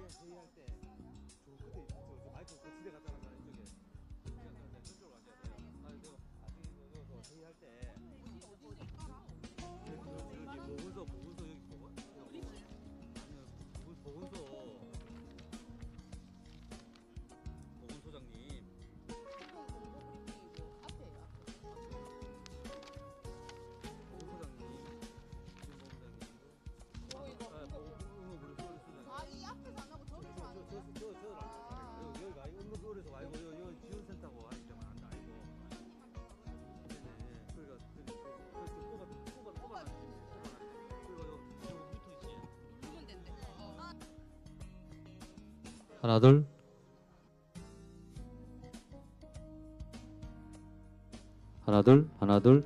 회의할 때 저 끝에 저 마이크 거치대 갖다 놨잖아 이쪽에. 네, 저쪽으로 가셔야 돼요. 아니 내가 저 회의할 때 여기 보건소 여기 아니요 보건소장님 보건소장님 여기가 응급의료소 말고 여기 지원센터고 아니 좀 안 알고. 네네. 그러니까 뽑아 그리고 요 밑에 있지. 하나 둘 하나 둘 하나 둘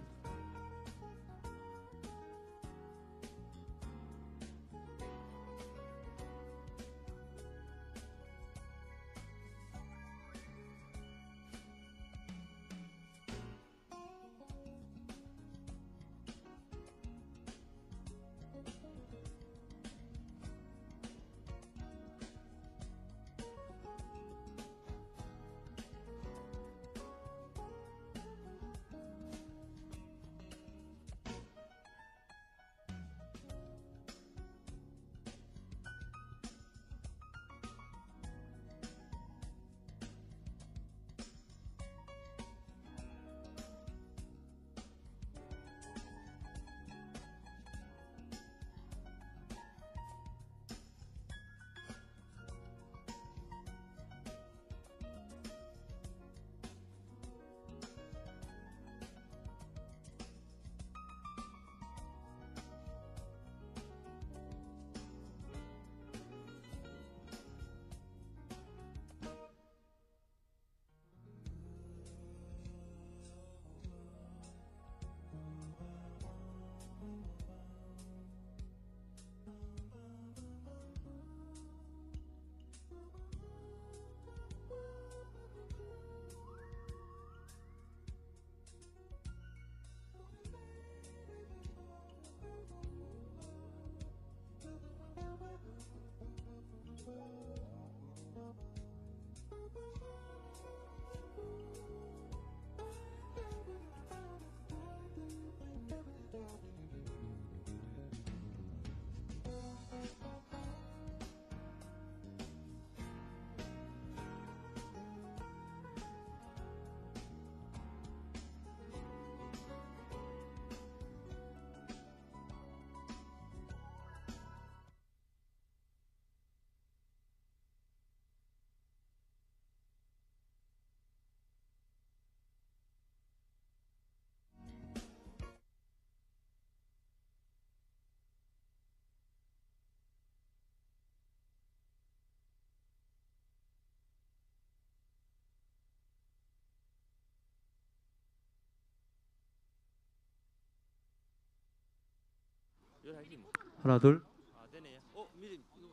열하시 뭐. 하나 둘 아 되네요. 미리 이거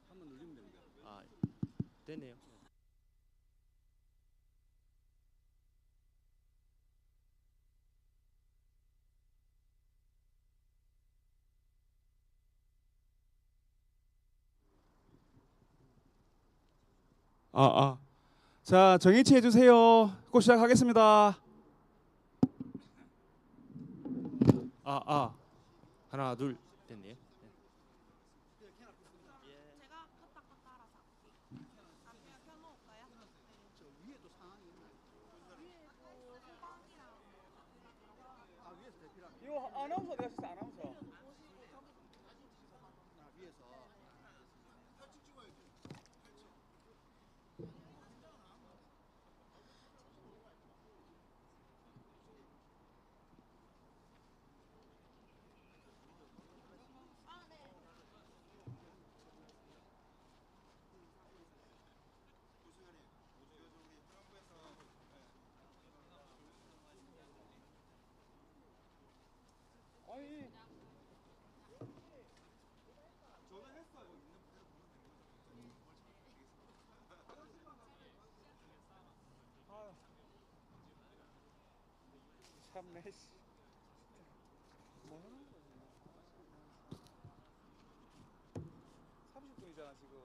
한번 눌리면 됩니다. 아 되네요. 자, 정혜치 해주세요. 곧 시작하겠습니다. 하나 둘 됐네요. 이거 아나운서 어디 가셨어요? 아나운서. 아니. 참네 씨. 뭐 하는 거지? 30분이잖아 지금.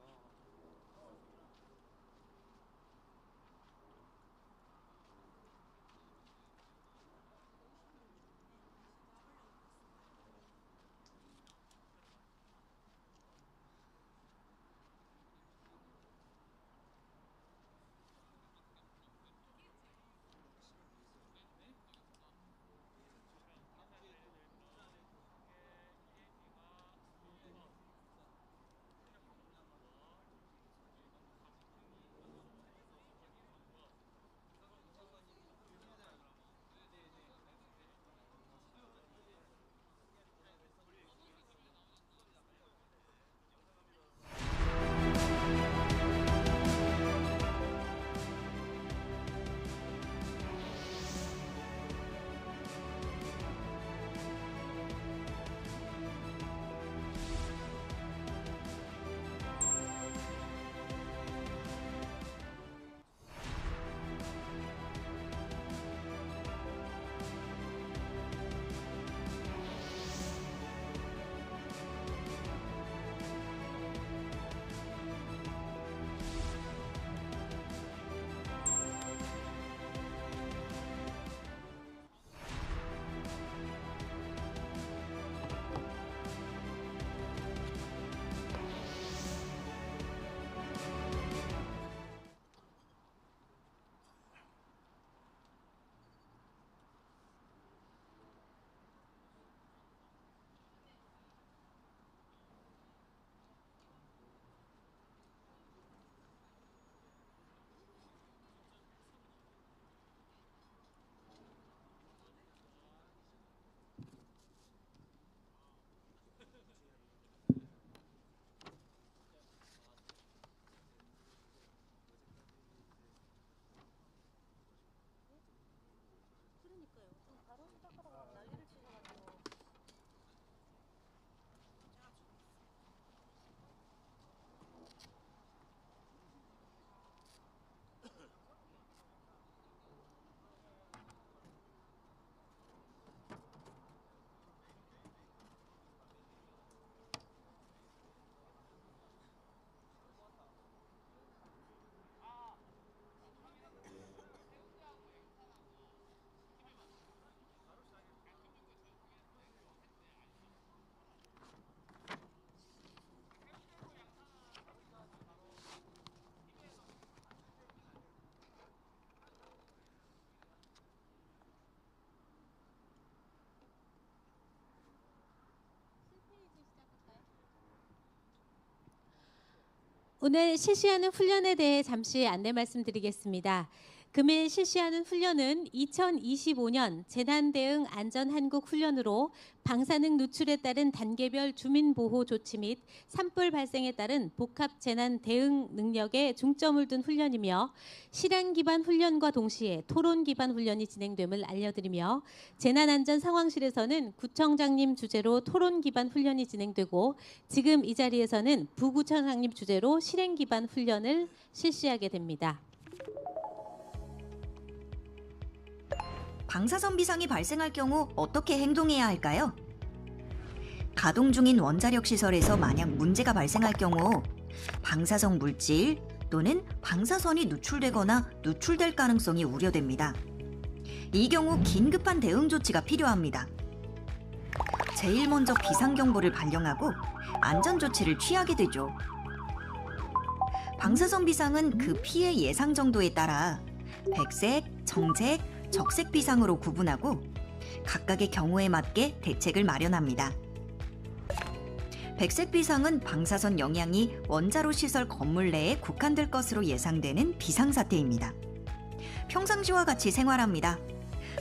오늘 실시하는 훈련에 대해 잠시 안내 말씀드리겠습니다. 금일 실시하는 훈련은 2025년 재난대응 안전한국훈련으로 방사능 누출에 따른 단계별 주민보호 조치 및 산불 발생에 따른 복합 재난 대응 능력에 중점을 둔 훈련이며 실행 기반 훈련과 동시에 토론 기반 훈련이 진행됨을 알려드리며 재난안전 상황실에서는 구청장님 주재로 토론 기반 훈련이 진행되고 지금 이 자리에서는 부구청장님 주재로 실행 기반 훈련을 실시하게 됩니다. 방사선 비상이 발생할 경우 어떻게 행동해야 할까요? 가동 중인 원자력 시설에서 만약 문제가 발생할 경우 방사성 물질 또는 방사선이 누출되거나 누출될 가능성이 우려됩니다. 이 경우 긴급한 대응 조치가 필요합니다. 제일 먼저 비상경보를 발령하고 안전 조치를 취하게 되죠. 방사선 비상은 그 피해 예상 정도에 따라 백색, 정색, 적색 비상으로 구분하고 각각의 경우에 맞게 대책을 마련합니다. 백색 비상은 방사선 영향이 원자로 시설 건물 내에 국한될 것으로 예상되는 비상사태입니다. 평상시와 같이 생활합니다.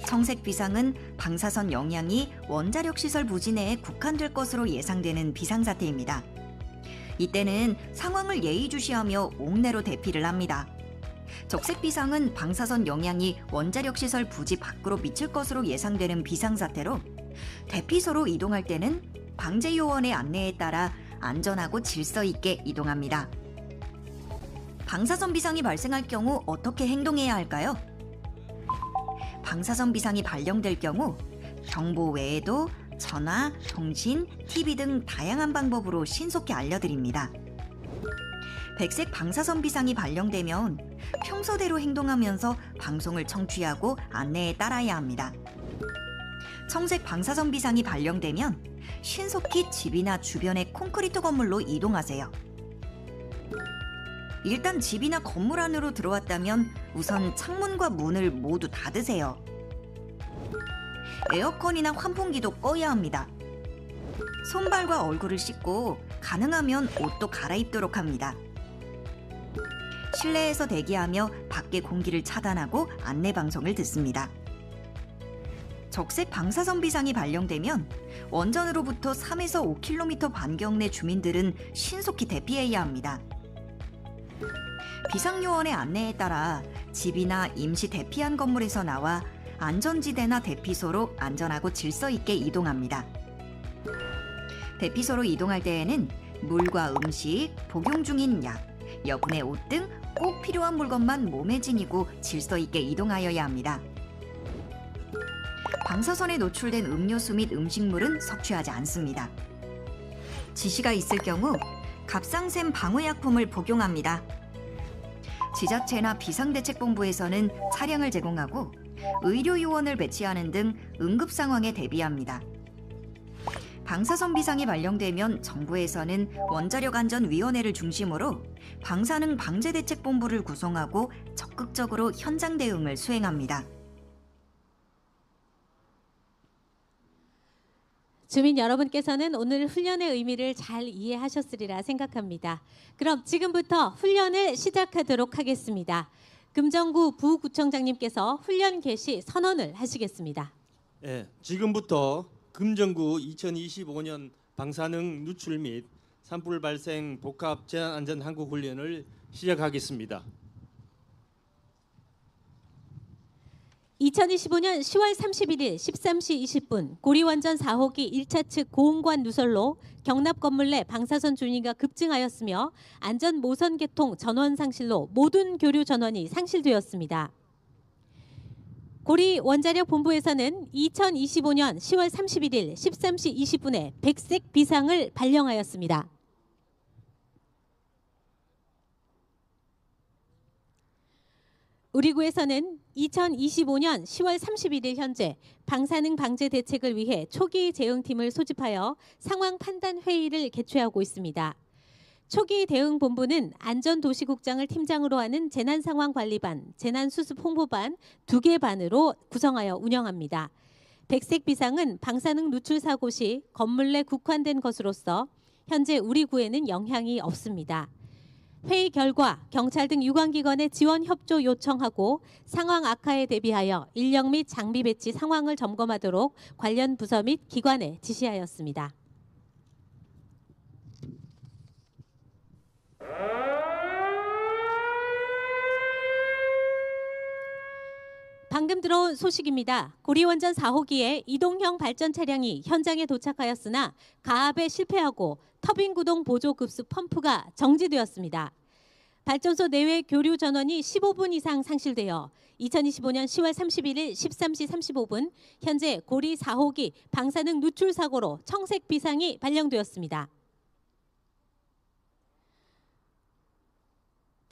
청색 비상은 방사선 영향이 원자력 시설 부지 내에 국한될 것으로 예상되는 비상사태입니다. 이때는 상황을 예의주시하며 옥내로 대피를 합니다. 적색 비상은 방사선 영향이 원자력 시설 부지 밖으로 미칠 것으로 예상되는 비상사태로 대피소로 이동할 때는 방재 요원의 안내에 따라 안전하고 질서 있게 이동합니다. 방사선 비상이 발생할 경우 어떻게 행동해야 할까요? 방사선 비상이 발령될 경우 경보 외에도 전화, 통신, TV 등 다양한 방법으로 신속히 알려드립니다. 백색 방사선 비상이 발령되면 평소대로 행동하면서 방송을 청취하고 안내에 따라야 합니다. 청색 방사선 비상이 발령되면 신속히 집이나 주변의 콘크리트 건물로 이동하세요. 일단 집이나 건물 안으로 들어왔다면 우선 창문과 문을 모두 닫으세요. 에어컨이나 환풍기도 꺼야 합니다. 손발과 얼굴을 씻고 가능하면 옷도 갈아입도록 합니다. 실내에서 대기하며 밖의 공기를 차단하고 안내 방송을 듣습니다. 적색 방사선 비상이 발령되면 원전으로부터 3에서 5km 반경 내 주민들은 신속히 대피해야 합니다. 비상요원의 안내에 따라 집이나 임시 대피한 건물에서 나와 안전지대나 대피소로 안전하고 질서 있게 이동합니다. 대피소로 이동할 때에는 물과 음식, 복용 중인 약, 여분의 옷 등 꼭 필요한 물건만 몸에 지니고 질서 있게 이동하여야 합니다. 방사선에 노출된 음료수 및 음식물은 섭취하지 않습니다. 지시가 있을 경우 갑상샘 방어약품을 복용합니다. 지자체나 비상대책본부에서는 차량을 제공하고 의료요원을 배치하는 등 응급 상황에 대비합니다. 방사선 비상이 발령되면 정부에서는 원자력안전위원회를 중심으로 방사능 방재대책본부를 구성하고 적극적으로 현장 대응을 수행합니다. 주민 여러분께서는 오늘 훈련의 의미를 잘 이해하셨으리라 생각합니다. 그럼 지금부터 훈련을 시작하도록 하겠습니다. 금정구 부구청장님께서 훈련 개시 선언을 하시겠습니다. 네, 지금부터 금정구 2025년 방사능 누출 및 산불 발생 복합 재난안전 한국 훈련을 시작하겠습니다. 2025년 10월 31일 13시 20분 고리원전 4호기 1차 측 고온관 누설로 경납 건물 내 방사선 준위가 급증하였으며 안전 모선 개통 전원 상실로 모든 교류 전원이 상실되었습니다. 고리 원자력 본부에서는 2025년 10월 31일 13시 20분에 백색 비상을 발령하였습니다. 우리 구에서는 2025년 10월 31일 현재 방사능 방제 대책을 위해 초기 대응팀을 소집하여 상황 판단 회의를 개최하고 있습니다. 초기 대응 본부는 안전도시국장을 팀장으로 하는 재난상황관리반, 재난수습홍보반 2개 반으로 구성하여 운영합니다. 백색 비상은 방사능 누출 사고 시 건물 내 국한된 것으로서 현재 우리 구에는 영향이 없습니다. 회의 결과 경찰 등 유관기관에 지원 협조 요청하고 상황 악화에 대비하여 인력 및 장비 배치 상황을 점검하도록 관련 부서 및 기관에 지시하였습니다. 방금 들어온 소식입니다. 고리원전 4호기에 이동형 발전 차량이 현장에 도착하였으나 가압에 실패하고 터빈 구동 보조 급수 펌프가 정지되었습니다. 발전소 내외 교류 전원이 15분 이상 상실되어 2025년 10월 31일 13시 35분 현재 고리 4호기 방사능 누출 사고로 청색 비상이 발령되었습니다.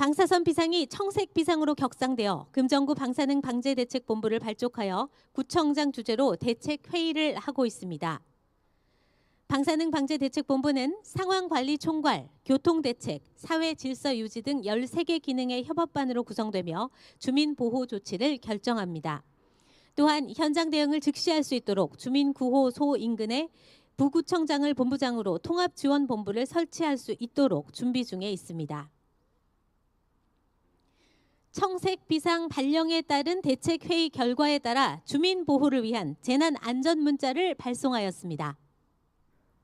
방사선 비상이 청색 비상으로 격상되어 금정구 방사능 방제 대책 본부를 발족하여 구청장 주재로 대책 회의를 하고 있습니다. 방사능 방제 대책 본부는 상황 관리 총괄, 교통 대책, 사회 질서 유지 등 13개 기능의 협업반으로 구성되며 주민 보호 조치를 결정합니다. 또한 현장 대응을 즉시할 수 있도록 주민 구호소 인근에 부구청장을 본부장으로 통합 지원 본부를 설치할 수 있도록 준비 중에 있습니다. 청색 비상 발령에 따른 대책 회의 결과에 따라 주민 보호를 위한 재난 안전 문자를 발송하였습니다.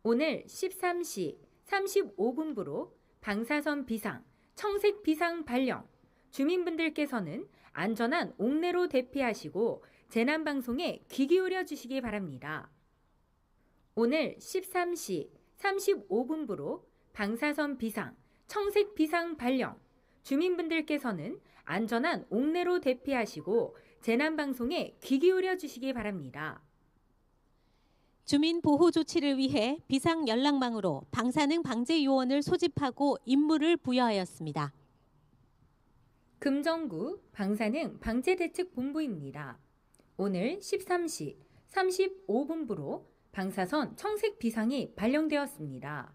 오늘 13시 35분부로 방사선 비상, 청색 비상 발령, 주민분들께서는 안전한 옥내로 대피하시고 재난 방송에 귀 기울여 주시기 바랍니다. 오늘 13시 35분부로 방사선 비상, 청색 비상 발령, 주민분들께서는 안전한 옥내로 대피하시고 재난 방송에 귀 기울여 주시기 바랍니다. 주민 보호 조치를 위해 비상 연락망으로 방사능 방제 요원을 소집하고 임무를 부여하였습니다. 금정구 방사능 방제 대책 본부입니다. 오늘 13시 35분부로 방사선 청색 비상이 발령되었습니다.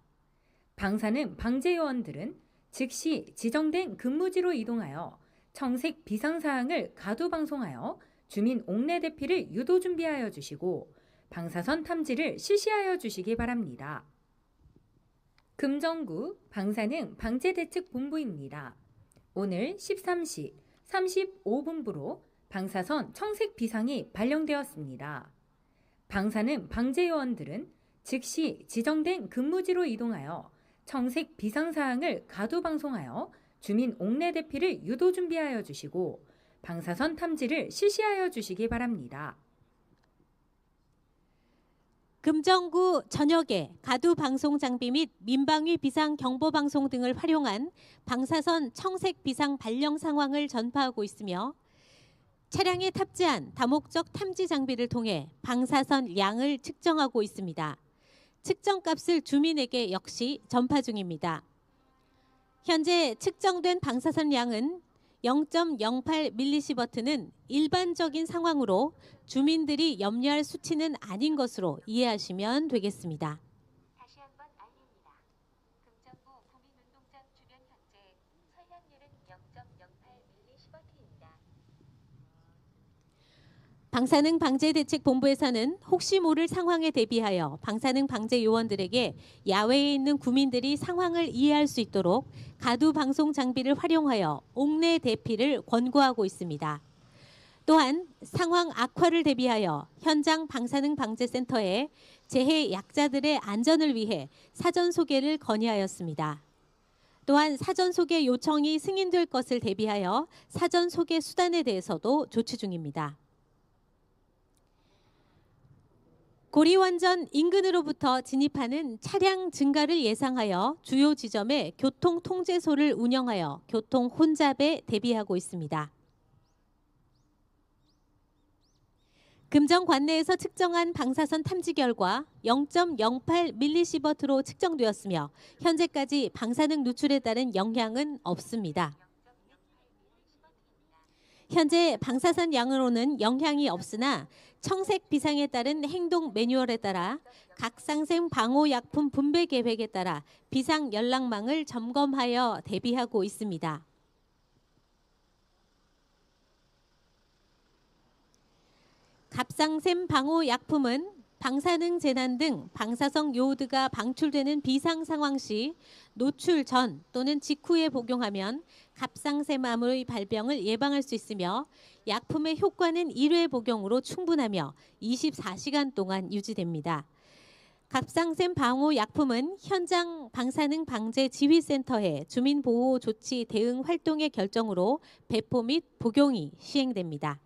방사능 방제 요원들은 즉시 지정된 근무지로 이동하여 청색 비상 사항을 가두 방송하여 주민 옥내 대피를 유도 준비하여 주시고 방사선 탐지를 실시하여 주시기 바랍니다. 금정구 방사능 방제 대책 본부입니다. 오늘 13시 35분부로 방사선 청색 비상이 발령되었습니다. 방사능 방제 요원들은 즉시 지정된 근무지로 이동하여 청색 비상 사항을 가두 방송하여 주민 옥내 대피를 유도 준비하여 주시고 방사선 탐지를 실시하여 주시기 바랍니다. 금정구 전역에 가두 방송 장비 및 민방위 비상 경보 방송 등을 활용한 방사선 청색 비상 발령 상황을 전파하고 있으며 차량에 탑재한 다목적 탐지 장비를 통해 방사선 양을 측정하고 있습니다. 측정값을 주민에게 역시 전파 중입니다. 현재 측정된 방사선 양은 0.08mS는 일반적인 상황으로 주민들이 염려할 수치는 아닌 것으로 이해하시면 되겠습니다. 다시 한번 알립니다. 금정구 구민운동장 주변 현재 설량률은 0.08mS입니다. 방사능 방제 대책 본부에서는 혹시 모를 상황에 대비하여 방사능 방제 요원들에게 야외에 있는 구민들이 상황을 이해할 수 있도록 가두 방송 장비를 활용하여 옥내 대피를 권고하고 있습니다. 또한 상황 악화를 대비하여 현장 방사능 방제 센터에 재해 약자들의 안전을 위해 사전 소개를 건의하였습니다. 또한 사전 소개 요청이 승인될 것을 대비하여 사전 소개 수단에 대해서도 조치 중입니다. 고리원전 인근으로부터 진입하는 차량 증가를 예상하여 주요 지점에 교통통제소를 운영하여 교통 혼잡에 대비하고 있습니다. 금정 관내에서 측정한 방사선 탐지 결과 0.08mS로 측정되었으며 현재까지 방사능 누출에 따른 영향은 없습니다. 현재 방사선 양으로는 영향이 없으나 청색 비상에 따른 행동 매뉴얼에 따라 각상생 방호약품 분배 계획에 따라 비상 연락망을 점검하여 대비하고 있습니다. 갑상샘 방호약품은 방사능 재난 등 방사성 요오드가 방출되는 비상 상황 시 노출 전 또는 직후에 복용하면 갑상샘암의 발병을 예방할 수 있으며 약품의 효과는 1회 복용으로 충분하며 24시간 동안 유지됩니다. 갑상샘 방호 약품은 현장 방사능 방제 지휘센터의 주민보호 조치 대응 활동의 결정으로 배포 및 복용이 시행됩니다.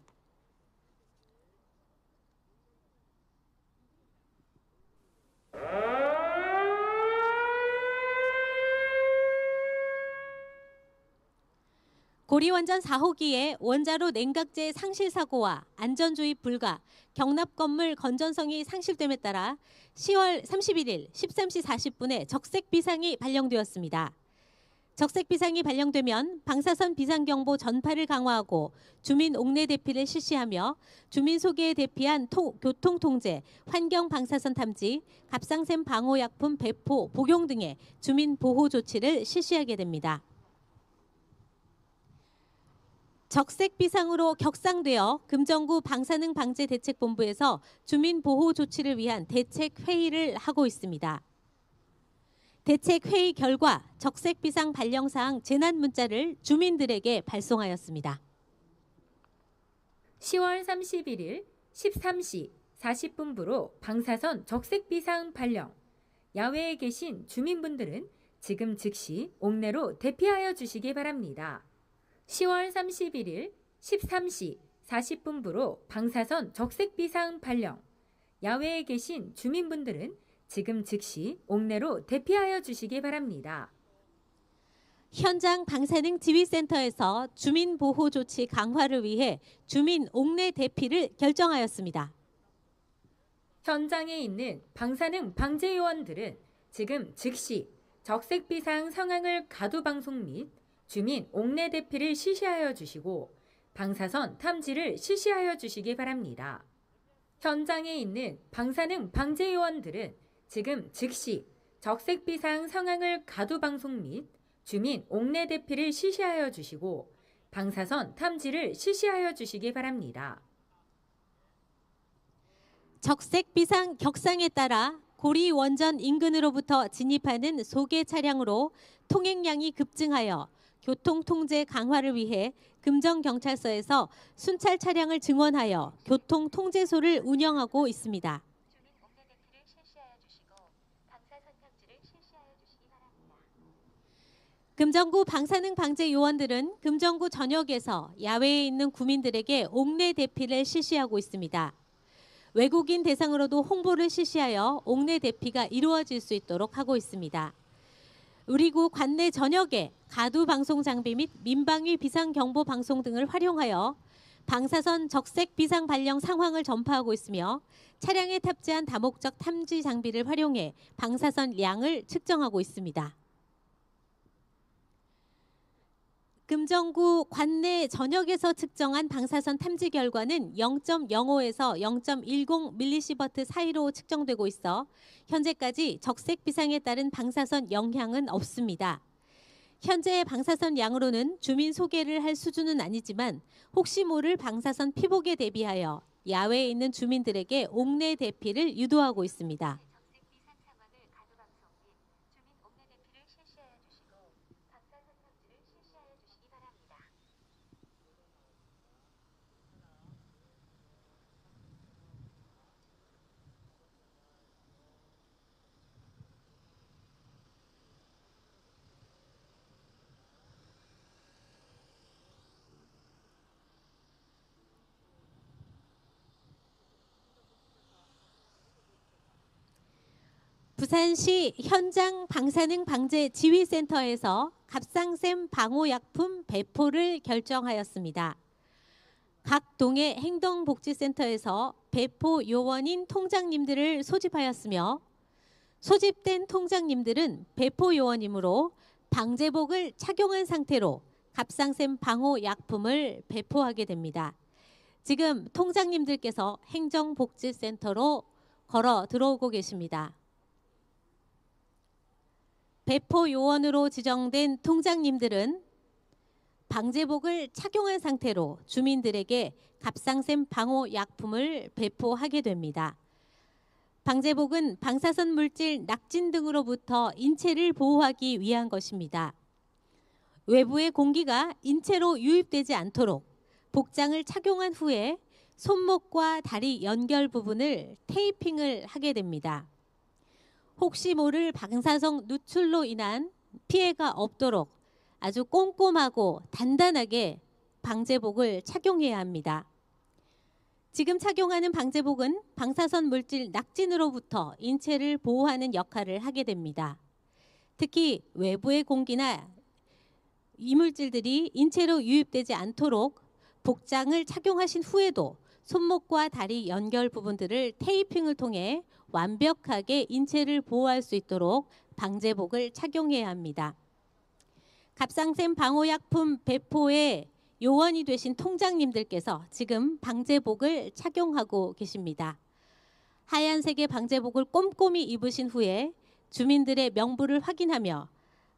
고리원전 4호기에 원자로 냉각제 상실 사고와 안전주의 불가, 경납 건물 건전성이 상실됨에 따라 10월 31일 13시 40분에 적색 비상이 발령되었습니다. 적색 비상이 발령되면 방사선 비상경보 전파를 강화하고 주민 옥내 대피를 실시하며 주민 소개에 대피한 교통통제, 환경 방사선 탐지, 갑상샘 방호약품 배포, 복용 등의 주민 보호 조치를 실시하게 됩니다. 적색 비상으로 격상되어 금정구 방사능 방제 대책본부에서 주민 보호 조치를 위한 대책 회의를 하고 있습니다. 대책 회의 결과 적색 비상 발령 사항 재난 문자를 주민들에게 발송하였습니다. 10월 31일 13시 40분부로 방사선 적색 비상 발령. 야외에 계신 주민분들은 지금 즉시 옥내로 대피하여 주시기 바랍니다. 10월 31일 13시 40분부로 방사선 적색 비상 발령. 야외에 계신 주민분들은 지금 즉시 옥내로 대피하여 주시기 바랍니다. 현장 방사능 지휘센터에서 주민 보호 조치 강화를 위해 주민 옥내 대피를 결정하였습니다. 현장에 있는 방사능 방제 요원들은 지금 즉시 적색 비상 상황을 가두 방송 및 주민 옥내 대피를 실시하여 주시고 방사선 탐지를 실시하여 주시기 바랍니다. 현장에 있는 방사능 방제 요원들은 지금 즉시 적색 비상 상황을 가두 방송 및 주민 옥내 대피를 실시하여 주시고 방사선 탐지를 실시하여 주시기 바랍니다. 적색 비상 격상에 따라 고리 원전 인근으로부터 진입하는 소개 차량으로 통행량이 급증하여 교통 통제 강화를 위해 금정경찰서에서 순찰 차량을 증원하여 교통 통제소를 운영하고 있습니다. 주민 옥내 대피를 실시하여 주시고 방사선 탐지를 실시하여 주시기 바랍니다. 금정구 방사능 방제 요원들은 금정구 전역에서 야외에 있는 구민들에게 옥내 대피를 실시하고 있습니다. 외국인 대상으로도 홍보를 실시하여 옥내 대피가 이루어질 수 있도록 하고 있습니다. 우리 구 관내 전역에 가두 방송 장비 및 민방위 비상 경보 방송 등을 활용하여 방사선 적색 비상 발령 상황을 전파하고 있으며 차량에 탑재한 다목적 탐지 장비를 활용해 방사선 양을 측정하고 있습니다. 금정구 관내 전역에서 측정한 방사선 탐지 결과는 0.05에서 0.10mSv 사이로 측정되고 있어 현재까지 적색 비상에 따른 방사선 영향은 없습니다. 현재 방사선 양으로는 주민 소개를 할 수준은 아니지만 혹시 모를 방사선 피복에 대비하여 야외에 있는 주민들에게 옥내 대피를 유도하고 있습니다. 적색 비상 상황을 가두 방송 및 주민 옥내 대피를 실시하여 주시고 방사선 탐지를 실시하여 주시기 바랍니다. 부산시 현장 방사능 방제 지휘센터에서 갑상샘 방호약품 배포를 결정하였습니다. 각 동의 행동복지센터에서 배포 요원인 통장님들을 소집하였으며 소집된 통장님들은 배포 요원이므로 방제복을 착용한 상태로 갑상샘 방호약품을 배포하게 됩니다. 지금 통장님들께서 행정복지센터로 걸어 들어오고 계십니다. 배포 요원으로 지정된 통장님들은 방제복을 착용한 상태로 주민들에게 갑상샘 방호 약품을 배포하게 됩니다. 방제복은 방사선 물질 낙진 등으로부터 인체를 보호하기 위한 것입니다. 외부의 공기가 인체로 유입되지 않도록 복장을 착용한 후에 손목과 다리 연결 부분을 테이핑을 하게 됩니다. 혹시 모를 방사성 누출로 인한 피해가 없도록 아주 꼼꼼하고 단단하게 방제복을 착용해야 합니다. 지금 착용하는 방제복은 방사선 물질 낙진으로부터 인체를 보호하는 역할을 하게 됩니다. 특히 외부의 공기나 이물질들이 인체로 유입되지 않도록 복장을 착용하신 후에도 손목과 다리 연결 부분들을 테이핑을 통해 완벽하게 인체를 보호할 수 있도록 방제복을 착용해야 합니다. 갑상샘 방호약품 배포의 요원이 되신 통장님들께서 지금 방제복을 착용하고 계십니다. 하얀색의 방제복을 꼼꼼히 입으신 후에 주민들의 명부를 확인하며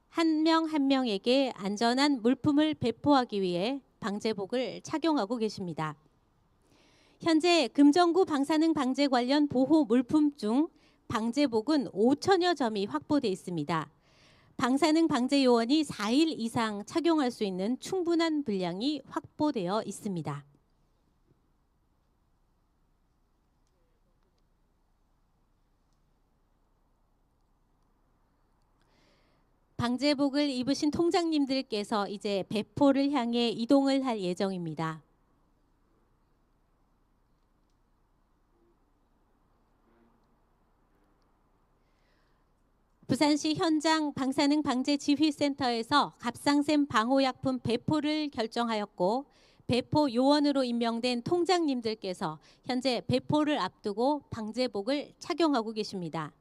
한 명 한 명에게 안전한 물품을 배포하기 위해 방제복을 착용하고 계십니다. 현재 금정구 방사능 방제 관련 보호 물품 중 방제복은 5천여 점이 확보돼 있습니다. 방사능 방제 요원이 4일 이상 착용할 수 있는 충분한 분량이 확보되어 있습니다. 방제복을 입으신 통장님들께서 이제 배포를 향해 이동을 할 예정입니다. 부산시 현장 방사능 방제 지휘센터에서 갑상샘 방호약품 배포를 결정하였고 배포 요원으로 임명된 통장님들께서 현재 배포를 앞두고 방제복을 착용하고 계십니다.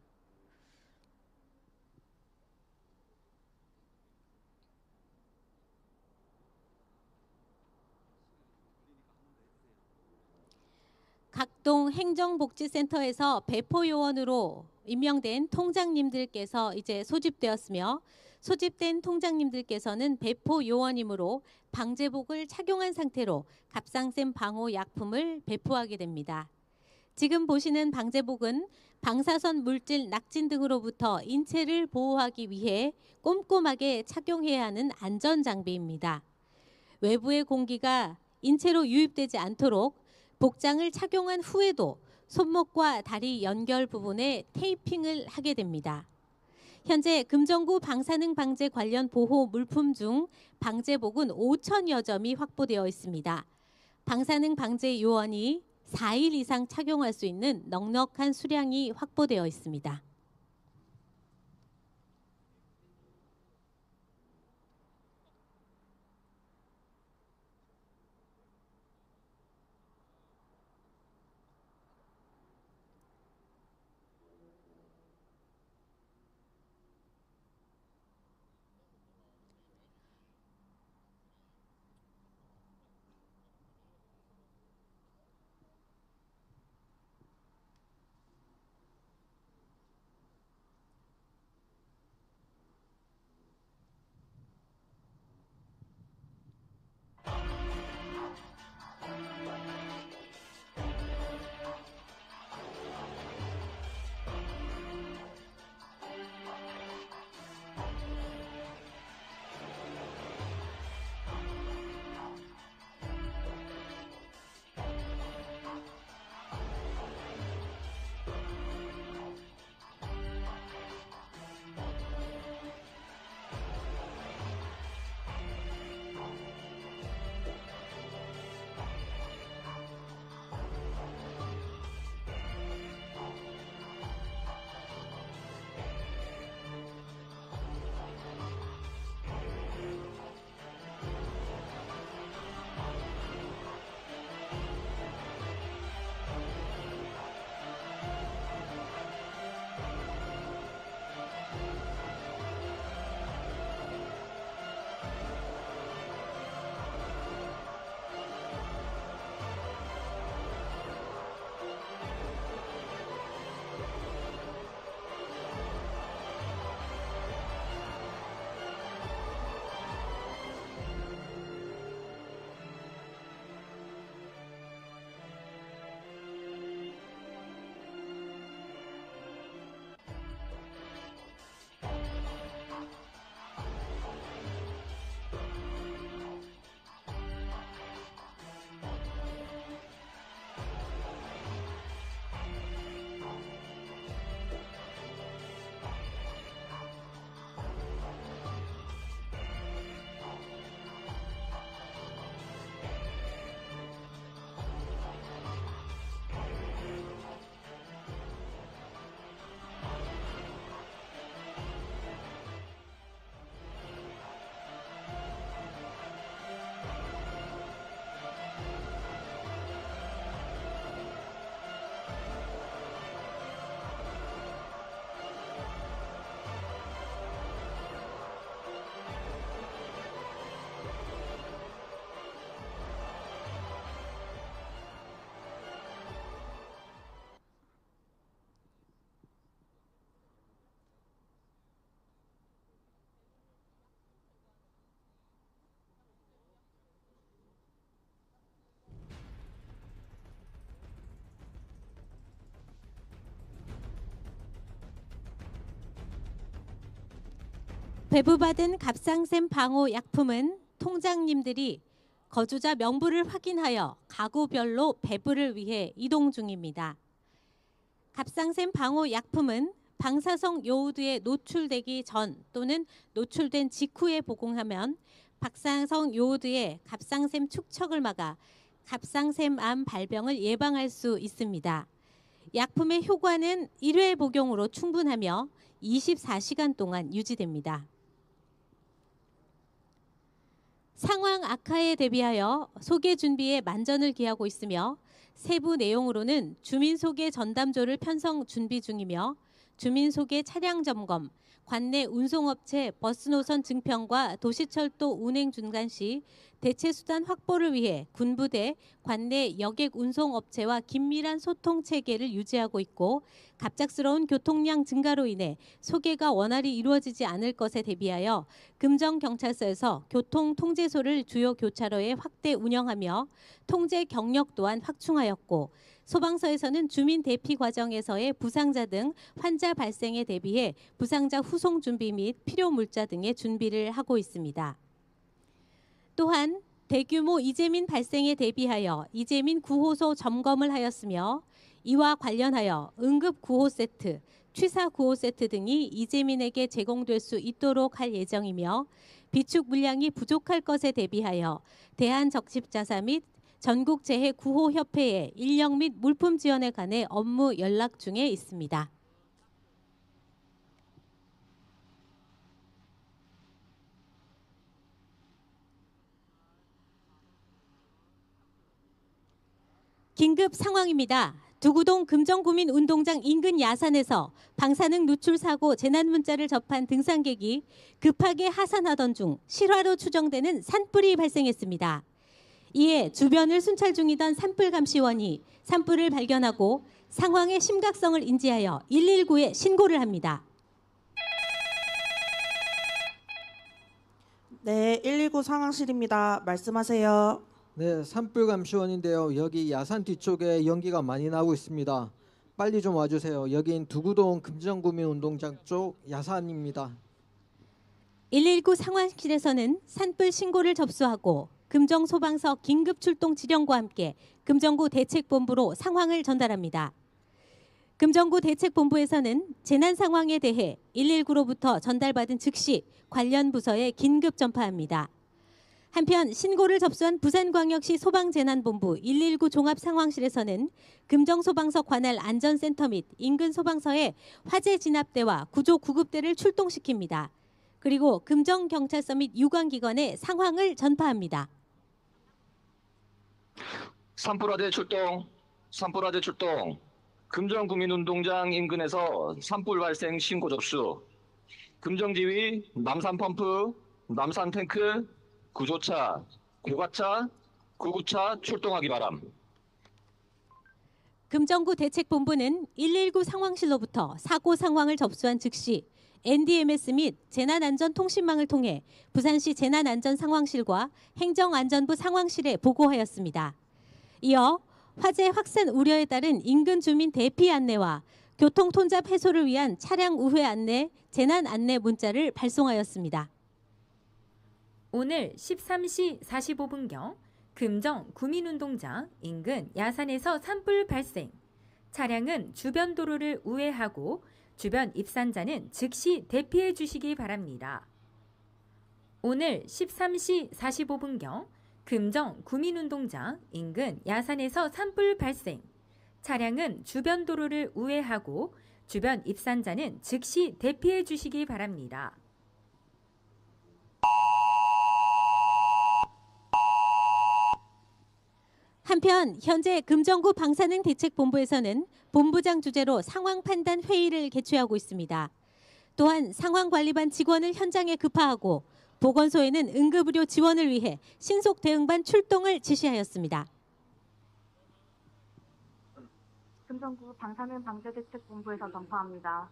각동 행정복지센터에서 배포 요원으로 임명된 통장님들께서 이제 소집되었으며 소집된 통장님들께서는 배포 요원이므로 방제복을 착용한 상태로 갑상샘 방호 약품을 배포하게 됩니다. 지금 보시는 방제복은 방사선 물질 낙진 등으로부터 인체를 보호하기 위해 꼼꼼하게 착용해야 하는 안전장비입니다. 외부의 공기가 인체로 유입되지 않도록 복장을 착용한 후에도 손목과 다리 연결 부분에 테이핑을 하게 됩니다. 현재 금정구 방사능 방제 관련 보호 물품 중 방제복은 5천여 점이 확보되어 있습니다. 방사능 방제 요원이 4일 이상 착용할 수 있는 넉넉한 수량이 확보되어 있습니다. 배부받은 갑상샘 방호 약품은 통장님들이 거주자 명부를 확인하여 가구별로 배부를 위해 이동 중입니다. 갑상샘 방호 약품은 방사성 요오드에 노출되기 전 또는 노출된 직후에 복용하면 박상성 요오드의 갑상샘 축척을 막아 갑상샘암 발병을 예방할 수 있습니다. 약품의 효과는 1회 복용으로 충분하며 24시간 동안 유지됩니다. 상황 악화에 대비하여 소개 준비에 만전을 기하고 있으며 세부 내용으로는 주민소개 전담조를 편성 준비 중이며 주민소개 차량 점검, 관내 운송업체 버스 노선 증평과 도시철도 운행 중단 시 대체수단 확보를 위해 군부대, 관내 여객 운송업체와 긴밀한 소통 체계를 유지하고 있고 갑작스러운 교통량 증가로 인해 소개가 원활히 이루어지지 않을 것에 대비하여 금정경찰서에서 교통통제소를 주요 교차로에 확대 운영하며 통제 경력 또한 확충하였고 소방서에서는 주민 대피 과정에서의 부상자 등 환자 발생에 대비해 부상자 후송 준비 및 필요 물자 등의 준비를 하고 있습니다. 또한 대규모 이재민 발생에 대비하여 이재민 구호소 점검을 하였으며 이와 관련하여 응급 구호 세트, 취사 구호 세트 등이 이재민에게 제공될 수 있도록 할 예정이며 비축 물량이 부족할 것에 대비하여 대한적십자사 및 전국재해구호협회의 인력 및 물품 지원에 관해 업무 연락 중에 있습니다. 긴급 상황입니다. 두구동 금정구민운동장 인근 야산에서 방사능 누출 사고 재난 문자를 접한 등산객이 급하게 하산하던 중 실화로 추정되는 산불이 발생했습니다. 이에 주변을 순찰 중이던 산불 감시원이 산불을 발견하고 상황의 심각성을 인지하여 119에 신고를 합니다. 네, 119 상황실입니다. 말씀하세요. 네, 산불 감시원인데요. 여기 야산 뒤쪽에 연기가 많이 나고 있습니다. 빨리 좀 와주세요. 여긴 두구동 금정구민운동장 쪽 야산입니다. 119 상황실에서는 산불 신고를 접수하고 금정소방서 긴급출동 지령과 함께 금정구 대책본부로 상황을 전달합니다. 금정구 대책본부에서는 재난 상황에 대해 119로부터 전달받은 즉시 관련 부서에 긴급 전파합니다. 한편 신고를 접수한 부산광역시 소방재난본부 119 종합상황실에서는 금정소방서 관할 안전센터 및 인근 소방서에 화재 진압대와 구조 구급대를 출동시킵니다. 그리고 금정경찰서 및 유관기관에 상황을 전파합니다. 산불화재 출동, 산불화재 출동. 금정구민운동장 인근에서 산불 발생 신고 접수. 금정지휘, 남산펌프, 남산탱크, 구조차, 고가차, 구구차 출동하기 바람. 금정구 대책본부는 119 상황실로부터 사고 상황을 접수한 즉시 NDMS 및 재난안전통신망을 통해 부산시 재난안전상황실과 행정안전부 상황실에 보고하였습니다. 이어 화재 확산 우려에 따른 인근 주민 대피 안내와 교통톤잡 해소를 위한 차량 우회 안내, 재난 안내 문자를 발송하였습니다. 오늘 13시 45분경 금정 구민운동장 인근 야산에서 산불 발생. 차량은 주변 도로를 우회하고 주변 입산자는 즉시 대피해 주시기 바랍니다. 오늘 13시 45분경 금정 구민운동장 인근 야산에서 산불 발생. 차량은 주변 도로를 우회하고 주변 입산자는 즉시 대피해 주시기 바랍니다. 한편 현재 금정구 방사능 대책본부에서는 본부장 주재로 상황 판단 회의를 개최하고 있습니다. 또한 상황관리반 직원을 현장에 급파하고 보건소에는 응급의료 지원을 위해 신속 대응반 출동을 지시하였습니다. 금정구 방사능 방재대책본부에서 전파합니다.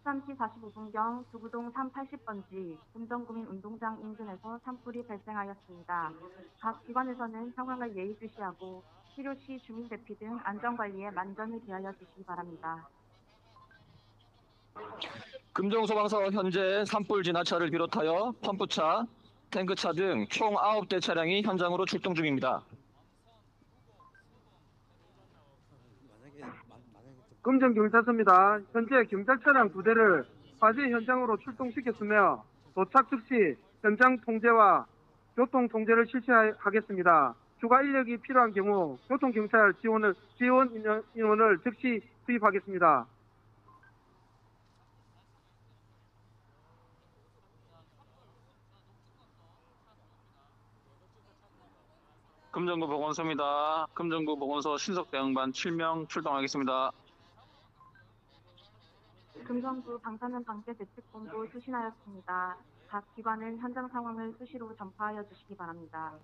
13시 45분경 두구동 380번지 금정구민운동장 인근에서 산불이 발생하였습니다. 각 기관에서는 상황을 예의주시하고 필요시 주민 대피 등 안전관리에 만전을 기하여 주시기 바랍니다. 금정소방서 현재 산불 진화차를 비롯하여 펌프차, 탱크차 등 총 9대 차량이 현장으로 출동 중입니다. 금정경찰서입니다. 현재 경찰 차량 2대를 화재 현장으로 출동시켰으며 도착 즉시 현장 통제와 교통 통제를 실시하겠습니다. 추가 인력이 필요한 경우 교통경찰 지원 인원을 즉시 투입하겠습니다. 금정구 보건소입니다. 금정구 보건소 신속대응반 7명 출동하겠습니다. 금정구 방사능 방제 대책본부 수신하였습니다. 각 기관은 현장 상황을 수시로 전파하여 주시기 바랍니다.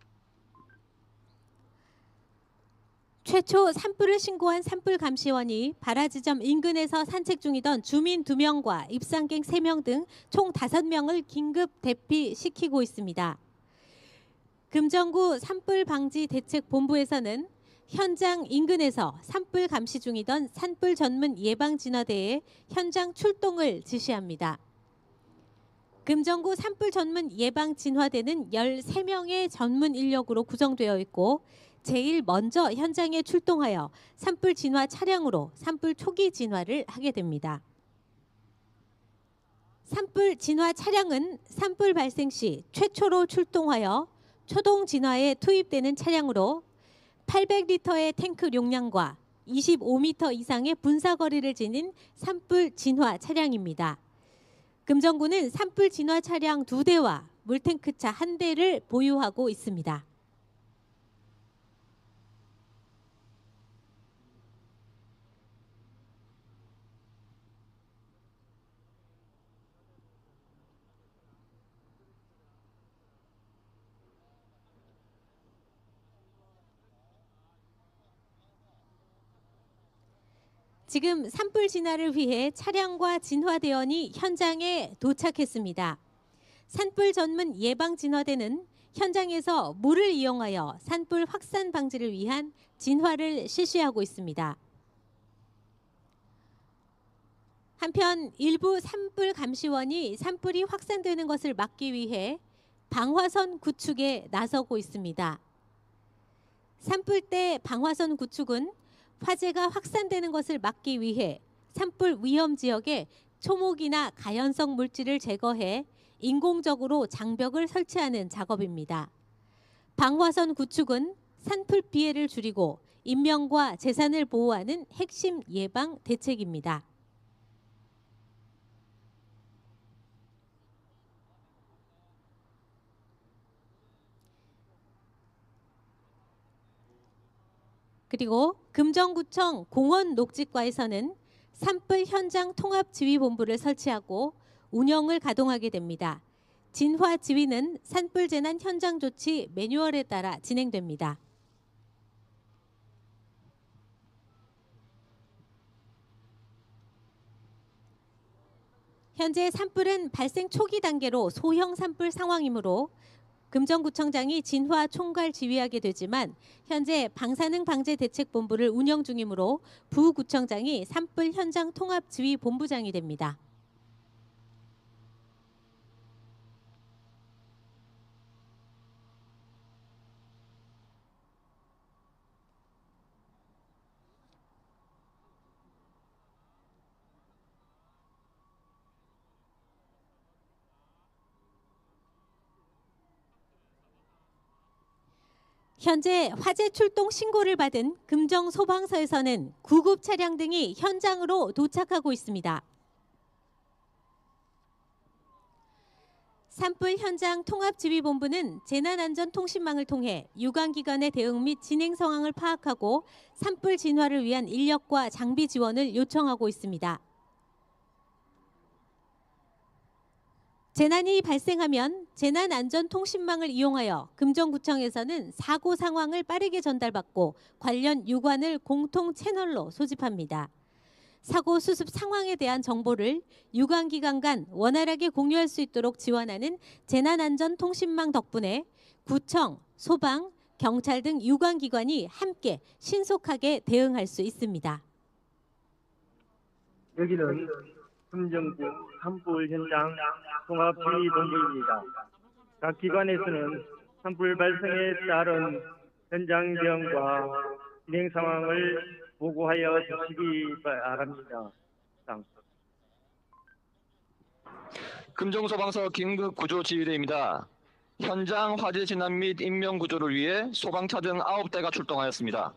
최초 산불을 신고한 산불 감시원이 발화 지점 인근에서 산책 중이던 주민 2명과 입상객 3명 등 총 5명을 긴급 대피시키고 있습니다. 금정구 산불 방지 대책 본부에서는 현장 인근에서 산불 감시 중이던 산불 전문 예방 진화대에 현장 출동을 지시합니다. 금정구 산불 전문 예방 진화대는 13명의 전문 인력으로 구성되어 있고 제일 먼저 현장에 출동하여 산불 진화 차량으로 산불 초기 진화를 하게 됩니다. 산불 진화 차량은 산불 발생 시 최초로 출동하여 초동 진화에 투입되는 차량으로 800리터의 탱크 용량과 25m 이상의 분사거리를 지닌 산불 진화 차량입니다. 금정구는 산불 진화 차량 2대와 물탱크차 1대를 보유하고 있습니다. 지금 산불 진화를 위해 차량과 진화대원이 현장에 도착했습니다. 산불 전문 예방 진화대는 현장에서 물을 이용하여 산불 확산 방지를 위한 진화를 실시하고 있습니다. 한편 일부 산불 감시원이 산불이 확산되는 것을 막기 위해 방화선 구축에 나서고 있습니다. 산불 때 방화선 구축은 화재가 확산되는 것을 막기 위해 산불 위험 지역에 초목이나 가연성 물질을 제거해 인공적으로 장벽을 설치하는 작업입니다. 방화선 구축은 산불 피해를 줄이고 인명과 재산을 보호하는 핵심 예방 대책입니다. 그리고 금정구청 공원 녹지과에서는 산불 현장 통합지휘본부를 설치하고 운영을 가동하게 됩니다. 진화 지휘는 산불 재난 현장 조치 매뉴얼에 따라 진행됩니다. 현재 산불은 발생 초기 단계로 소형 산불 상황이므로 금정구청장이 진화 총괄 지휘하게 되지만 현재 방사능 방제 대책본부를 운영 중이므로 부구청장이 산불 현장 통합 지휘 본부장이 됩니다. 현재 화재 출동 신고를 받은 금정 소방서에서는 구급 차량 등이 현장으로 도착하고 있습니다. 산불 현장 통합지휘본부는 재난안전통신망을 통해 유관기관의 대응 및 진행 상황을 파악하고 산불 진화를 위한 인력과 장비 지원을 요청하고 있습니다. 재난이 발생하면 재난안전통신망을 이용하여 금정구청에서는 사고 상황을 빠르게 전달받고 관련 유관을 공통 채널로 소집합니다. 사고 수습 상황에 대한 정보를 유관기관 간 원활하게 공유할 수 있도록 지원하는 재난안전통신망 덕분에 구청, 소방, 경찰 등 유관기관이 함께 신속하게 대응할 수 있습니다. 여기는 금정구 산불 현장 종합지휘본부입니다. 각 기관에서는 산불 발생에 따른 현장 대응과 진행 상황을 보고하여 주시기 바랍니다. 금정소방서 긴급구조지휘대입니다. 현장 화재 진압 및 인명 구조를 위해 소방차 등 9대가 출동하였습니다.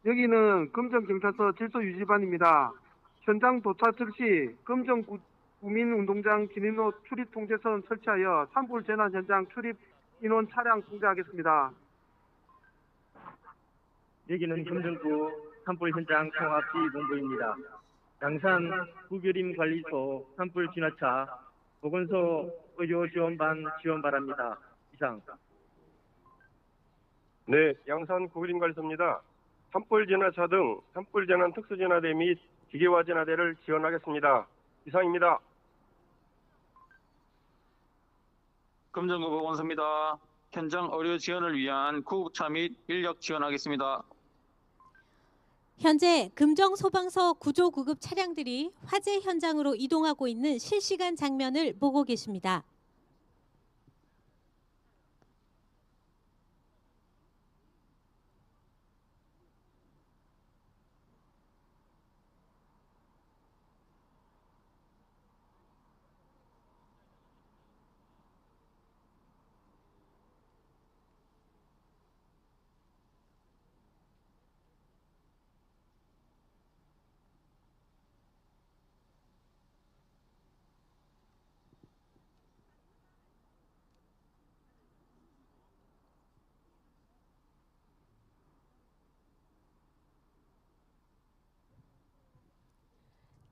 여기는 금정경찰서 질서유지반입니다. 현장 도착 즉시 금정구민운동장 진입로 출입 통제선 설치하여 산불 재난 현장 출입 인원 차량 통제하겠습니다. 여기는 금정구 산불 현장 종합지휘본부입니다. 양산 구교림 관리소 산불 진화차 보건소 의료지원반 지원 바랍니다. 이상. 네, 양산 구교림 관리소입니다. 산불 진화차 등 산불 재난 특수 진화대 및 기계화 진화대를 지원하겠습니다. 이상입니다. 금정구 보건소입니다. 현장 의료 지원을 위한 구급차 및 인력 지원하겠습니다. 현재 금정소방서 구조구급 차량들이 화재 현장으로 이동하고 있는 실시간 장면을 보고 계십니다.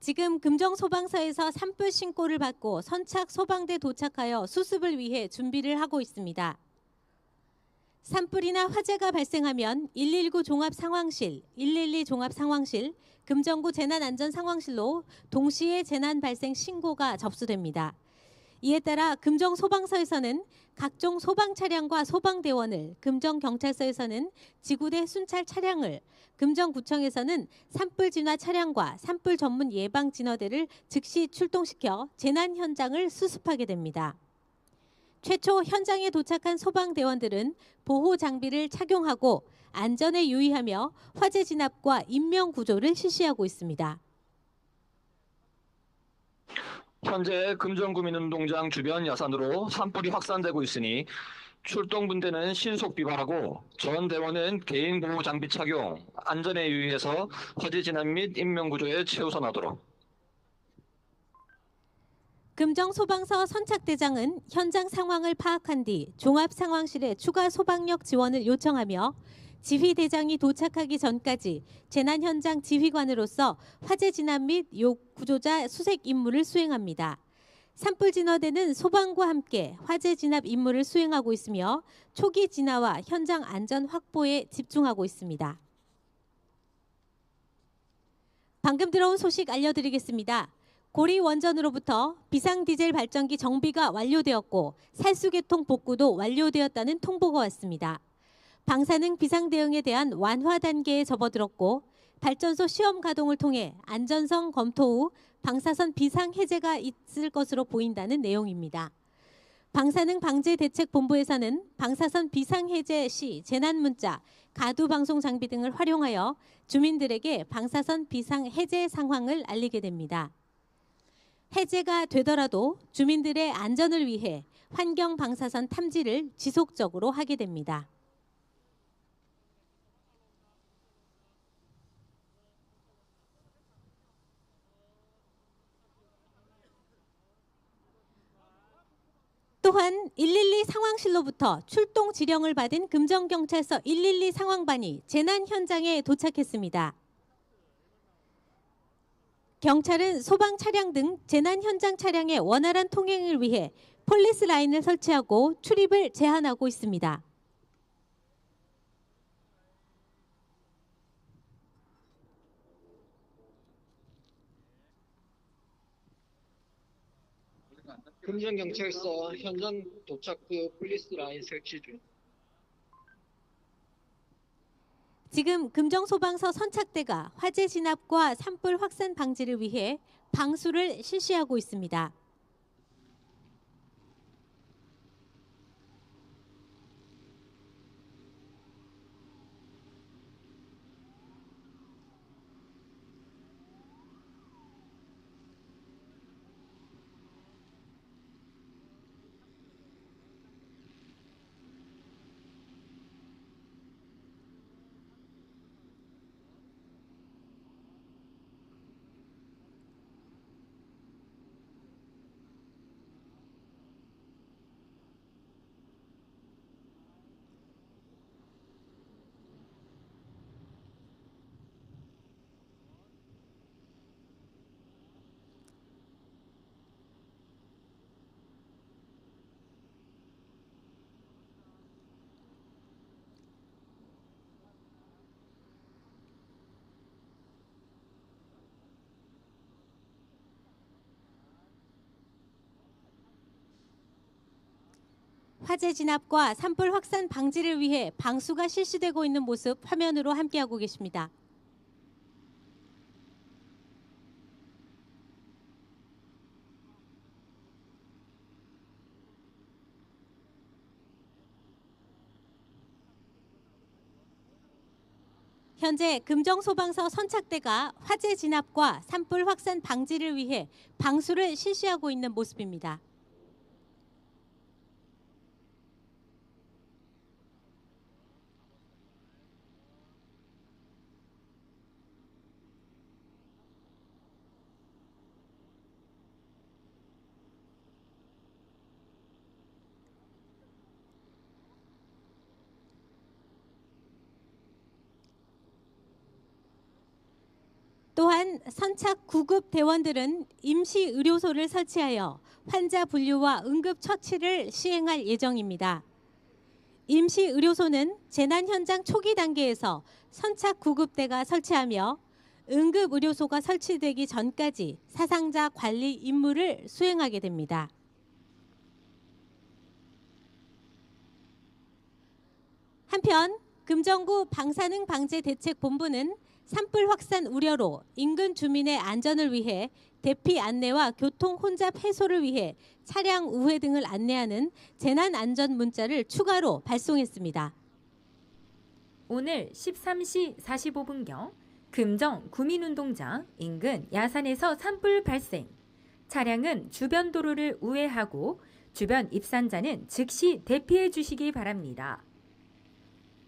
지금 금정소방서에서 산불 신고를 받고 선착 소방대 도착하여 수습을 위해 준비를 하고 있습니다. 산불이나 화재가 발생하면 119 종합상황실, 112 종합상황실, 금정구 재난안전상황실로 동시에 재난 발생 신고가 접수됩니다. 이에 따라 금정소방서에서는 각종 소방차량과 소방대원을, 금정경찰서에서는 지구대 순찰 차량을, 금정구청에서는 산불 진화 차량과 산불 전문 예방 진화대를 즉시 출동시켜 재난 현장을 수습하게 됩니다. 최초 현장에 도착한 소방대원들은 보호 장비를 착용하고 안전에 유의하며 화재 진압과 인명 구조를 실시하고 있습니다. 현재 금정구민운동장 주변 야산으로 산불이 확산되고 있으니 출동 분대는 신속 비발하고 전 대원은 개인 보호 장비 착용, 안전에 유의해서 화재 진압 및 인명 구조에 최우선하도록. 금정소방서 선착대장은 현장 상황을 파악한 뒤 종합상황실에 추가 소방력 지원을 요청하며 지휘대장이 도착하기 전까지 재난 현장 지휘관으로서 화재 진압 및 구조자 수색 임무를 수행합니다. 산불 진화대는 소방과 함께 화재 진압 임무를 수행하고 있으며 초기 진화와 현장 안전 확보에 집중하고 있습니다. 방금 들어온 소식 알려드리겠습니다. 고리 원전으로부터 비상디젤 발전기 정비가 완료되었고 살수계통 복구도 완료되었다는 통보가 왔습니다. 방사능 비상대응에 대한 완화 단계에 접어들었고 발전소 시험 가동을 통해 안전성 검토 후 방사선 비상 해제가 있을 것으로 보인다는 내용입니다. 방사능 방제 대책 본부에서는 방사선 비상 해제 시 재난 문자, 가두 방송 장비 등을 활용하여 주민들에게 방사선 비상 해제 상황을 알리게 됩니다. 해제가 되더라도 주민들의 안전을 위해 환경 방사선 탐지를 지속적으로 하게 됩니다. 또한 112 상황실로부터 출동 지령을 받은 금정경찰서 112 상황반이 재난 현장에 도착했습니다. 경찰은 소방 차량 등 재난 현장 차량의 원활한 통행을 위해 폴리스 라인을 설치하고 출입을 제한하고 있습니다. 금정경찰서 현장 도착 후 폴리스 라인 설치 중. 지금 금정소방서 선착대가 화재 진압과 산불 확산 방지를 위해 방수를 실시하고 있습니다. 화재 진압과 산불 확산 방지를 위해 방수가 실시되고 있는 모습 화면으로 함께하고 계십니다. 현재 금정소방서 선착대가 화재 진압과 산불 확산 방지를 위해 방수를 실시하고 있는 모습입니다. 또한 선착 9급 대원들은 임시 의료소를 설치하여 환자 분류와 응급 처치를 시행할 예정입니다. 임시 의료소는 재난 현장 초기 단계에서 선착 9급대가 설치하며 응급 의료소가 설치되기 전까지 사상자 관리 임무를 수행하게 됩니다. 한편 금정구 방사능 방제 대책본부는 산불 확산 우려로 인근 주민의 안전을 위해 대피 안내와 교통 혼잡 해소를 위해 차량 우회 등을 안내하는 재난 안전 문자를 추가로 발송했습니다. 오늘 13시 45분경 금정 구민운동장 인근 야산에서 산불 발생. 차량은 주변 도로를 우회하고 주변 입산자는 즉시 대피해 주시기 바랍니다.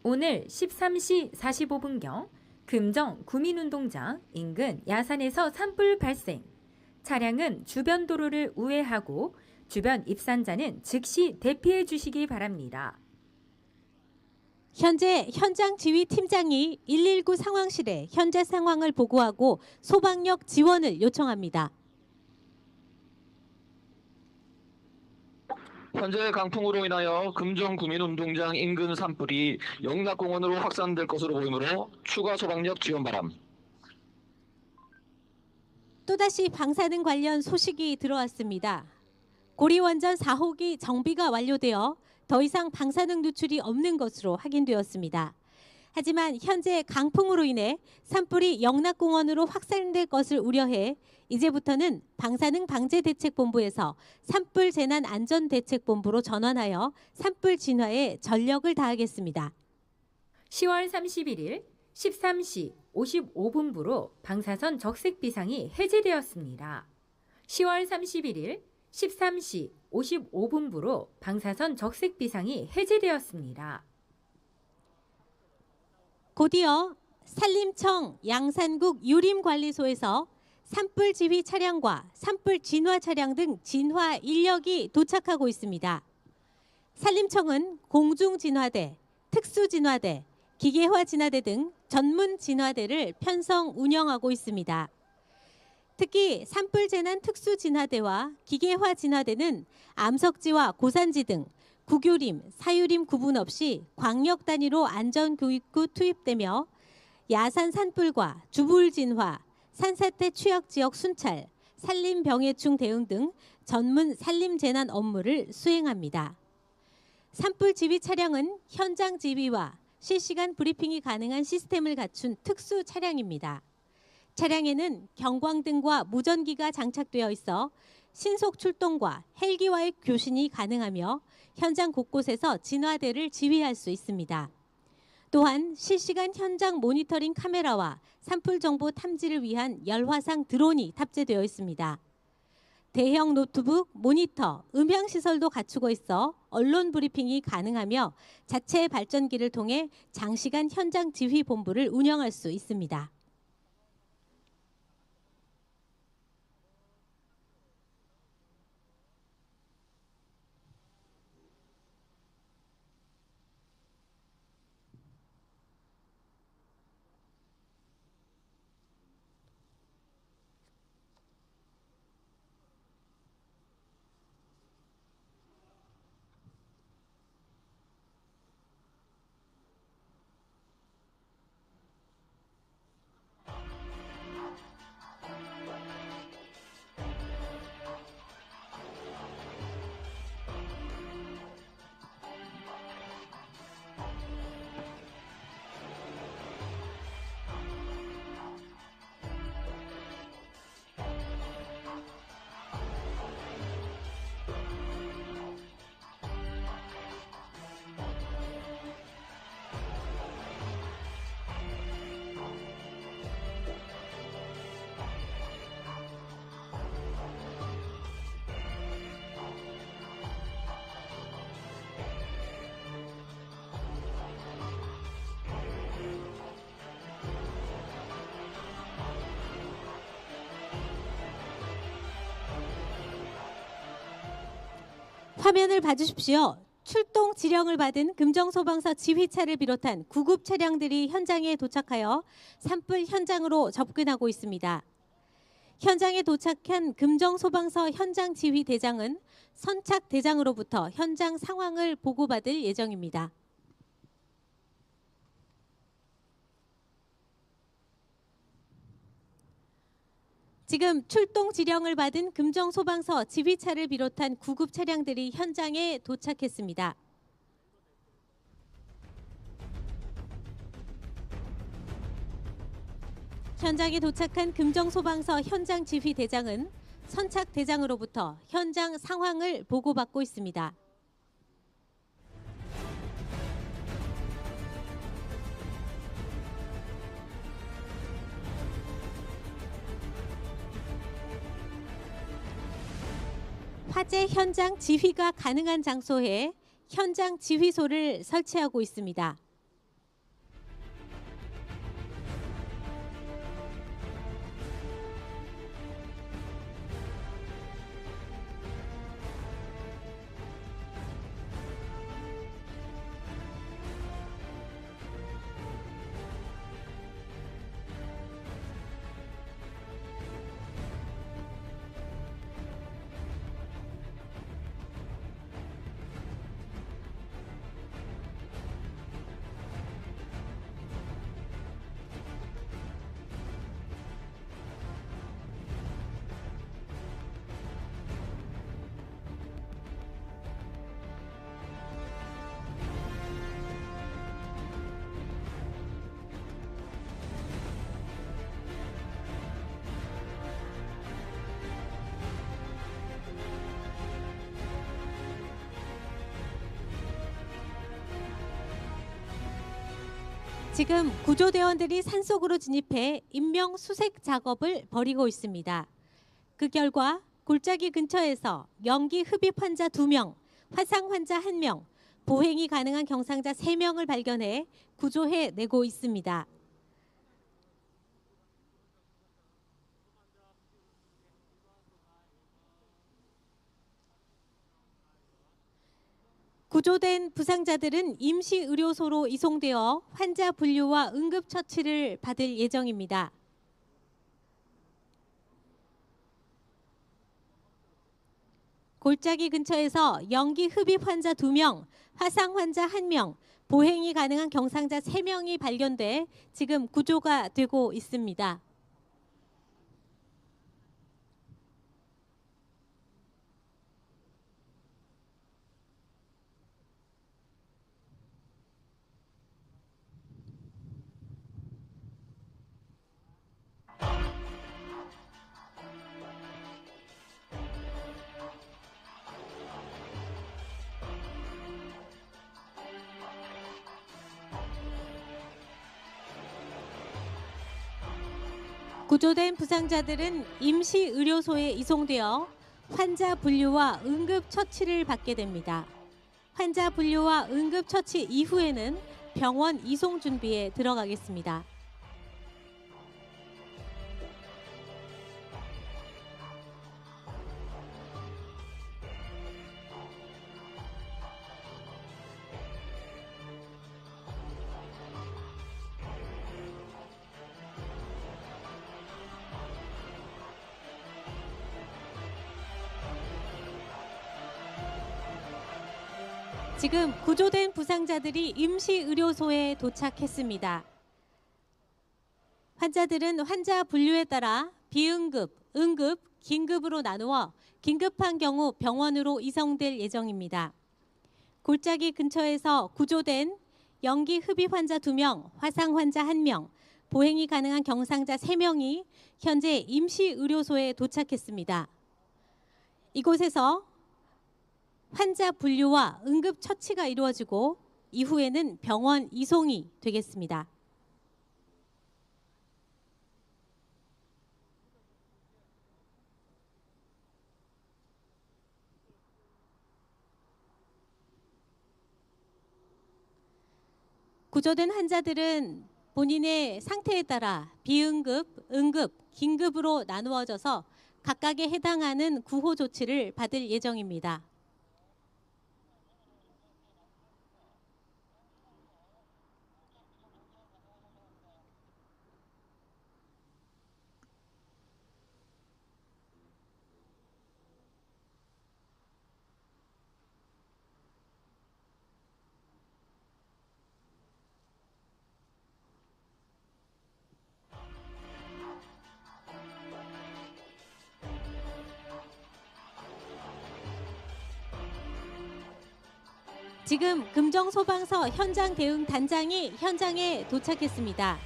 오늘 13시 45분경 금정 구민운동장 인근 야산에서 산불 발생. 차량은 주변 도로를 우회하고 주변 입산자는 즉시 대피해 주시기 바랍니다. 현재 현장 지휘 팀장이 119 상황실에 현재 상황을 보고하고 소방력 지원을 요청합니다. 현재 강풍으로 인하여 금정구민운동장 인근 산불이 영락공원으로 확산될 것으로 보이므로 추가 소방력 지원 바람. 또다시 방사능 관련 소식이 들어왔습니다. 고리원전 4호기 정비가 완료되어 더 이상 방사능 누출이 없는 것으로 확인되었습니다. 하지만 현재 강풍으로 인해 산불이 영락공원으로 확산될 것을 우려해 이제부터는 방사능 방제대책본부에서 산불 재난 안전대책본부로 전환하여 산불 진화에 전력을 다하겠습니다. 10월 31일 13시 55분부로 방사선 적색 비상이 해제되었습니다. 10월 31일 13시 55분부로 방사선 적색 비상이 해제되었습니다. 곧이어 산림청 양산국 유림관리소에서 산불 지휘 차량과 산불 진화 차량 등 진화 인력이 도착하고 있습니다. 산림청은 공중진화대, 특수진화대, 기계화 진화대 등 전문 진화대를 편성 운영하고 있습니다. 특히 산불 재난 특수진화대와 기계화 진화대는 암석지와 고산지 등 구교림, 사유림 구분 없이 광역 단위로 안전교육구 투입되며 야산 산불과 주불 진화, 산사태 취약 지역 순찰, 산림 병해충 대응 등 전문 산림 재난 업무를 수행합니다. 산불 지휘 차량은 현장 지휘와 실시간 브리핑이 가능한 시스템을 갖춘 특수 차량입니다. 차량에는 경광등과 무전기가 장착되어 있어 신속 출동과 헬기와의 교신이 가능하며 현장 곳곳에서 진화대를 지휘할 수 있습니다. 또한 실시간 현장 모니터링 카메라와 산불 정보 탐지를 위한 열화상 드론이 탑재되어 있습니다. 대형 노트북, 모니터, 음향 시설도 갖추고 있어 언론 브리핑이 가능하며 자체 발전기를 통해 장시간 현장 지휘 본부를 운영할 수 있습니다. 화면을 봐주십시오. 출동 지령을 받은 금정소방서 지휘차를 비롯한 구급 차량들이 현장에 도착하여 산불 현장으로 접근하고 있습니다. 현장에 도착한 금정소방서 현장지휘대장은 선착대장으로부터 현장 상황을 보고받을 예정입니다. 지금 출동 지령을 받은 금정소방서 지휘차를 비롯한 구급 차량들이 현장에 도착했습니다. 현장에 도착한 금정소방서 현장지휘대장은 선착대장으로부터 현장 상황을 보고받고 있습니다. 화재 현장 지휘가 가능한 장소에 현장 지휘소를 설치하고 있습니다. 지금 구조대원들이 산속으로 진입해 인명 수색 작업을 벌이고 있습니다. 그 결과 골짜기 근처에서 연기 흡입 환자 2명, 화상 환자 1명, 보행이 가능한 경상자 3명을 발견해 구조해 내고 있습니다. 구조된 부상자들은 임시의료소로 이송되어 환자 분류와 응급처치를 받을 예정입니다. 골짜기 근처에서 연기 흡입 환자 2명, 화상 환자 1명, 보행이 가능한 경상자 3명이 발견돼 지금 구조가 되고 있습니다. 구조된 부상자들은 임시의료소에 이송되어 환자 분류와 응급처치를 받게 됩니다. 환자 분류와 응급처치 이후에는 병원 이송 준비에 들어가겠습니다. 지금 구조된 부상자들이 임시의료소에 도착했습니다. 환자들은 환자 분류에 따라 비응급, 응급, 긴급으로 나누어 긴급한 경우 병원으로 이송될 예정입니다. 골짜기 근처에서 구조된 연기 흡입 환자 2명, 화상 환자 1명, 보행이 가능한 경상자 3명이 현재 임시의료소에 도착했습니다. 이곳에서 환자 분류와 응급 처치가 이루어지고 이후에는 병원 이송이 되겠습니다. 구조된 환자들은 본인의 상태에 따라 비응급, 응급, 긴급으로 나누어져서 각각에 해당하는 구호 조치를 받을 예정입니다. 지금 금정소방서 현장 대응 단장이 현장에 도착했습니다.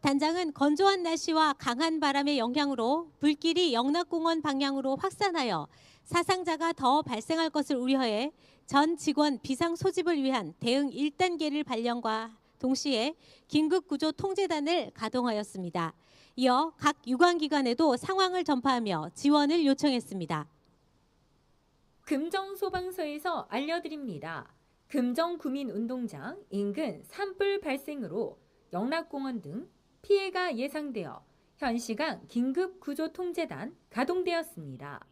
단장은 건조한 날씨와 강한 바람의 영향으로 불길이 영락공원 방향으로 확산하여 사상자가 더 발생할 것을 우려해 전 직원 비상 소집을 위한 대응 1단계를 발령과 동시에 긴급구조 통제단을 가동하였습니다. 이어 각 유관기관에도 상황을 전파하며 지원을 요청했습니다. 금정소방서에서 알려드립니다. 금정구민운동장 인근 산불 발생으로 영락공원 등 피해가 예상되어 현 시간 긴급구조통제단 가동되었습니다.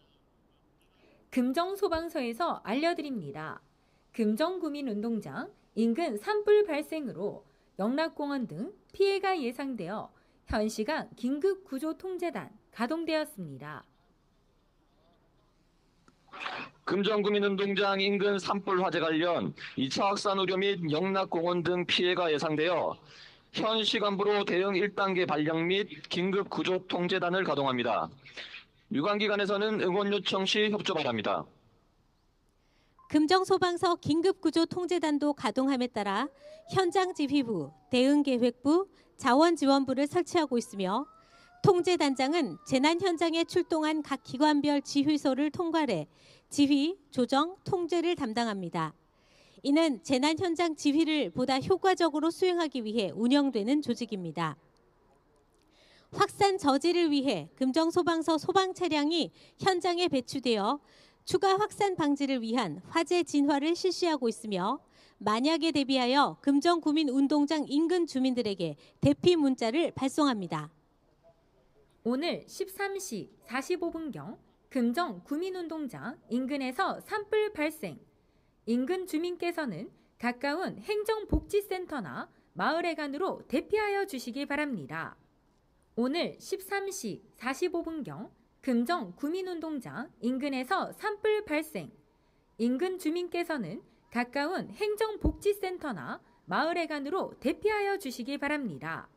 금정소방서에서 알려드립니다. 금정구민운동장 인근 산불 발생으로 영락공원 등 피해가 예상되어 현 시간 긴급구조통제단 가동되었습니다. 금정구민운동장 인근 산불 화재 관련 2차 확산 우려 및 영락공원 등 피해가 예상되어 현 시간부로 대응 1단계 발령 및 긴급구조통제단을 가동합니다. 유관기관에서는 응원 요청 시 협조 바랍니다. 금정소방서 긴급구조통제단도 가동함에 따라 현장지휘부, 대응계획부, 자원지원부를 설치하고 있으며 통제단장은 재난 현장에 출동한 각 기관별 지휘소를 통괄해 지휘, 조정, 통제를 담당합니다. 이는 재난 현장 지휘를 보다 효과적으로 수행하기 위해 운영되는 조직입니다. 확산 저지를 위해 금정소방서 소방 차량이 현장에 배치되어 추가 확산 방지를 위한 화재 진화를 실시하고 있으며 만약에 대비하여 금정구민운동장 인근 주민들에게 대피 문자를 발송합니다. 오늘 13시 45분경 금정구민운동장 인근에서 산불 발생. 인근 주민께서는 가까운 행정복지센터나 마을회관으로 대피하여 주시기 바랍니다. 오늘 13시 45분경 금정구민운동장 인근에서 산불 발생. 인근 주민께서는 가까운 행정복지센터나 마을회관으로 대피하여 주시기 바랍니다.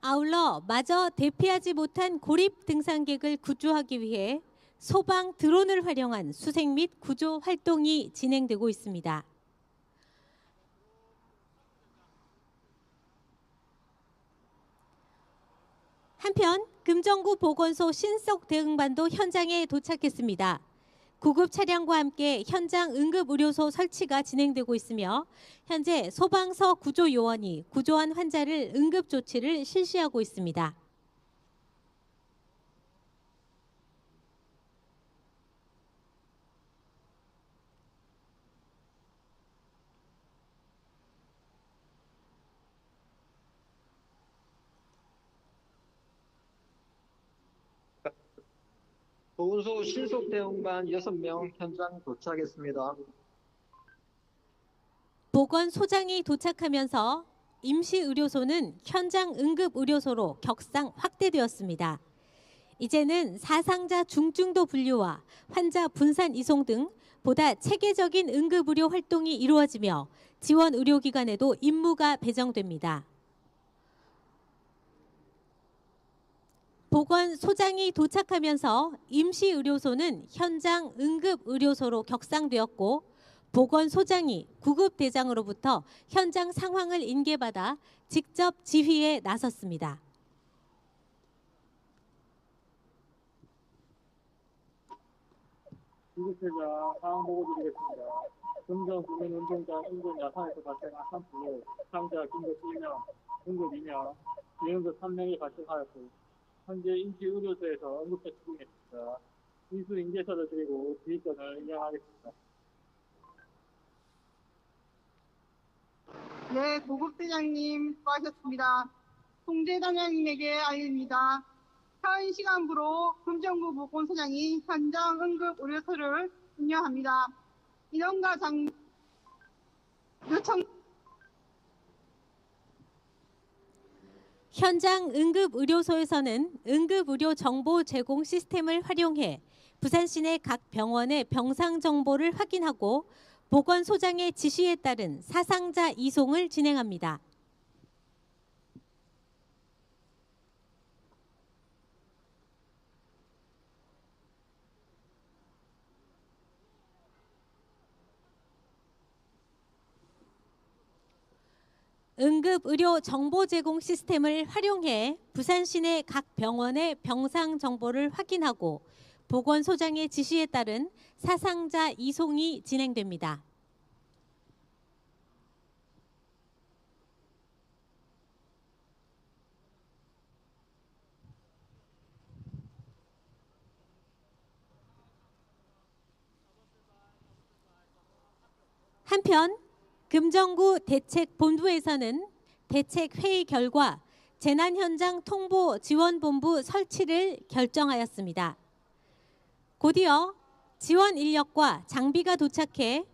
아울러 마저 대피하지 못한 고립 등산객을 구조하기 위해 소방 드론을 활용한 수색 및 구조 활동이 진행되고 있습니다. 한편 금정구 보건소 신속 대응반도 현장에 도착했습니다. 구급 차량과 함께 현장 응급의료소 설치가 진행되고 있으며 현재 소방서 구조요원이 구조한 환자를 응급조치를 실시하고 있습니다. 보건소 신속대응반 6명 현장 도착했습니다. 보건소장이 도착하면서 임시의료소는 현장 응급의료소로 격상 확대되었습니다. 이제는 사상자 중증도 분류와 환자 분산 이송 등 보다 체계적인 응급의료 활동이 이루어지며 지원 의료기관에도 임무가 배정됩니다. 보건소장이 도착하면서 임시의료소는 현장 응급의료소로 격상되었고 보건소장이 구급대장으로부터 현장 상황을 인계받아 직접 지휘에 나섰습니다. 구급대장 상황 보고 드리겠습니다. 금정구민운동장 인근 야산에서 발생한 산불로 사상자 긴급 1명, 응급 2명, 비응급 3명이 발생하였고 현재 임시의료소에서 응급처치 중입니다. 인수인계서를 드리고 지휘권을 인정하겠습니다. 네, 구급대장님 수고하셨습니다. 통제단장님에게 알립니다. 현 시간부로 금정구 보건소장이 현장 응급의료소를 운영합니다. 인원과 장 요청 현장 응급의료소에서는 응급의료 정보 제공 시스템을 활용해 부산시 내 각 병원의 병상 정보를 확인하고 보건소장의 지시에 따른 사상자 이송을 진행합니다. 응급의료 정보 제공 시스템을 활용해 부산시 내 각 병원의 병상 정보를 확인하고 보건소장의 지시에 따른 사상자 이송이 진행됩니다. 한편 금정구 대책본부에서는 대책회의 결과 재난현장 통보지원본부 설치를 결정하였습니다. 곧이어 지원 인력과 장비가 도착해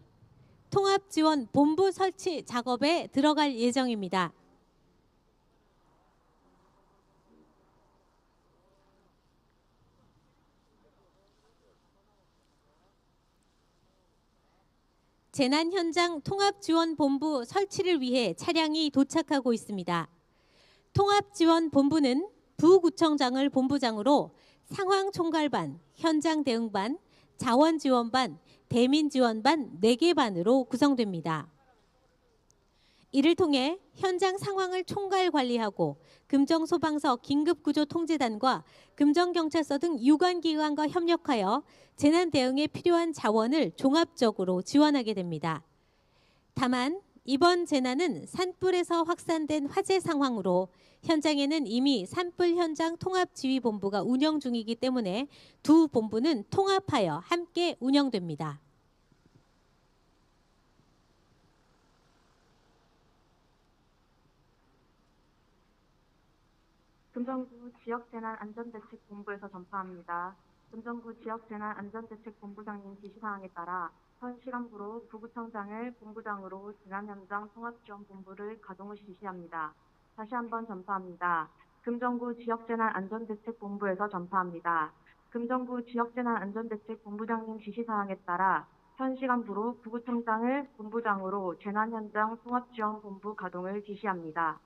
통합지원본부 설치 작업에 들어갈 예정입니다. 재난현장 통합지원본부 설치를 위해 차량이 도착하고 있습니다. 통합지원본부는 부구청장을 본부장으로 상황총괄반, 현장대응반, 자원지원반, 대민지원반 4개 반으로 구성됩니다. 이를 통해 현장 상황을 총괄 관리하고 금정소방서 긴급구조통제단과 금정경찰서 등 유관기관과 협력하여 재난 대응에 필요한 자원을 종합적으로 지원하게 됩니다. 다만 이번 재난은 산불에서 확산된 화재 상황으로 현장에는 이미 산불 현장 통합지휘본부가 운영 중이기 때문에 두 본부는 통합하여 함께 운영됩니다. 금정구 지역재난안전대책본부에서 전파합니다. 금정구 지역재난안전대책본부장님 지시사항에 따라 현 시간부로 부구청장을 본부장으로 재난현장 통합지원본부를 가동을 지시합니다. 다시 한번 전파합니다. 금정구 지역재난안전대책본부에서 전파합니다. 금정구 지역재난안전대책본부장님 지시사항에 따라 현 시간부로 부구청장을 본부장으로 재난현장 통합지원본부 가동을 지시합니다.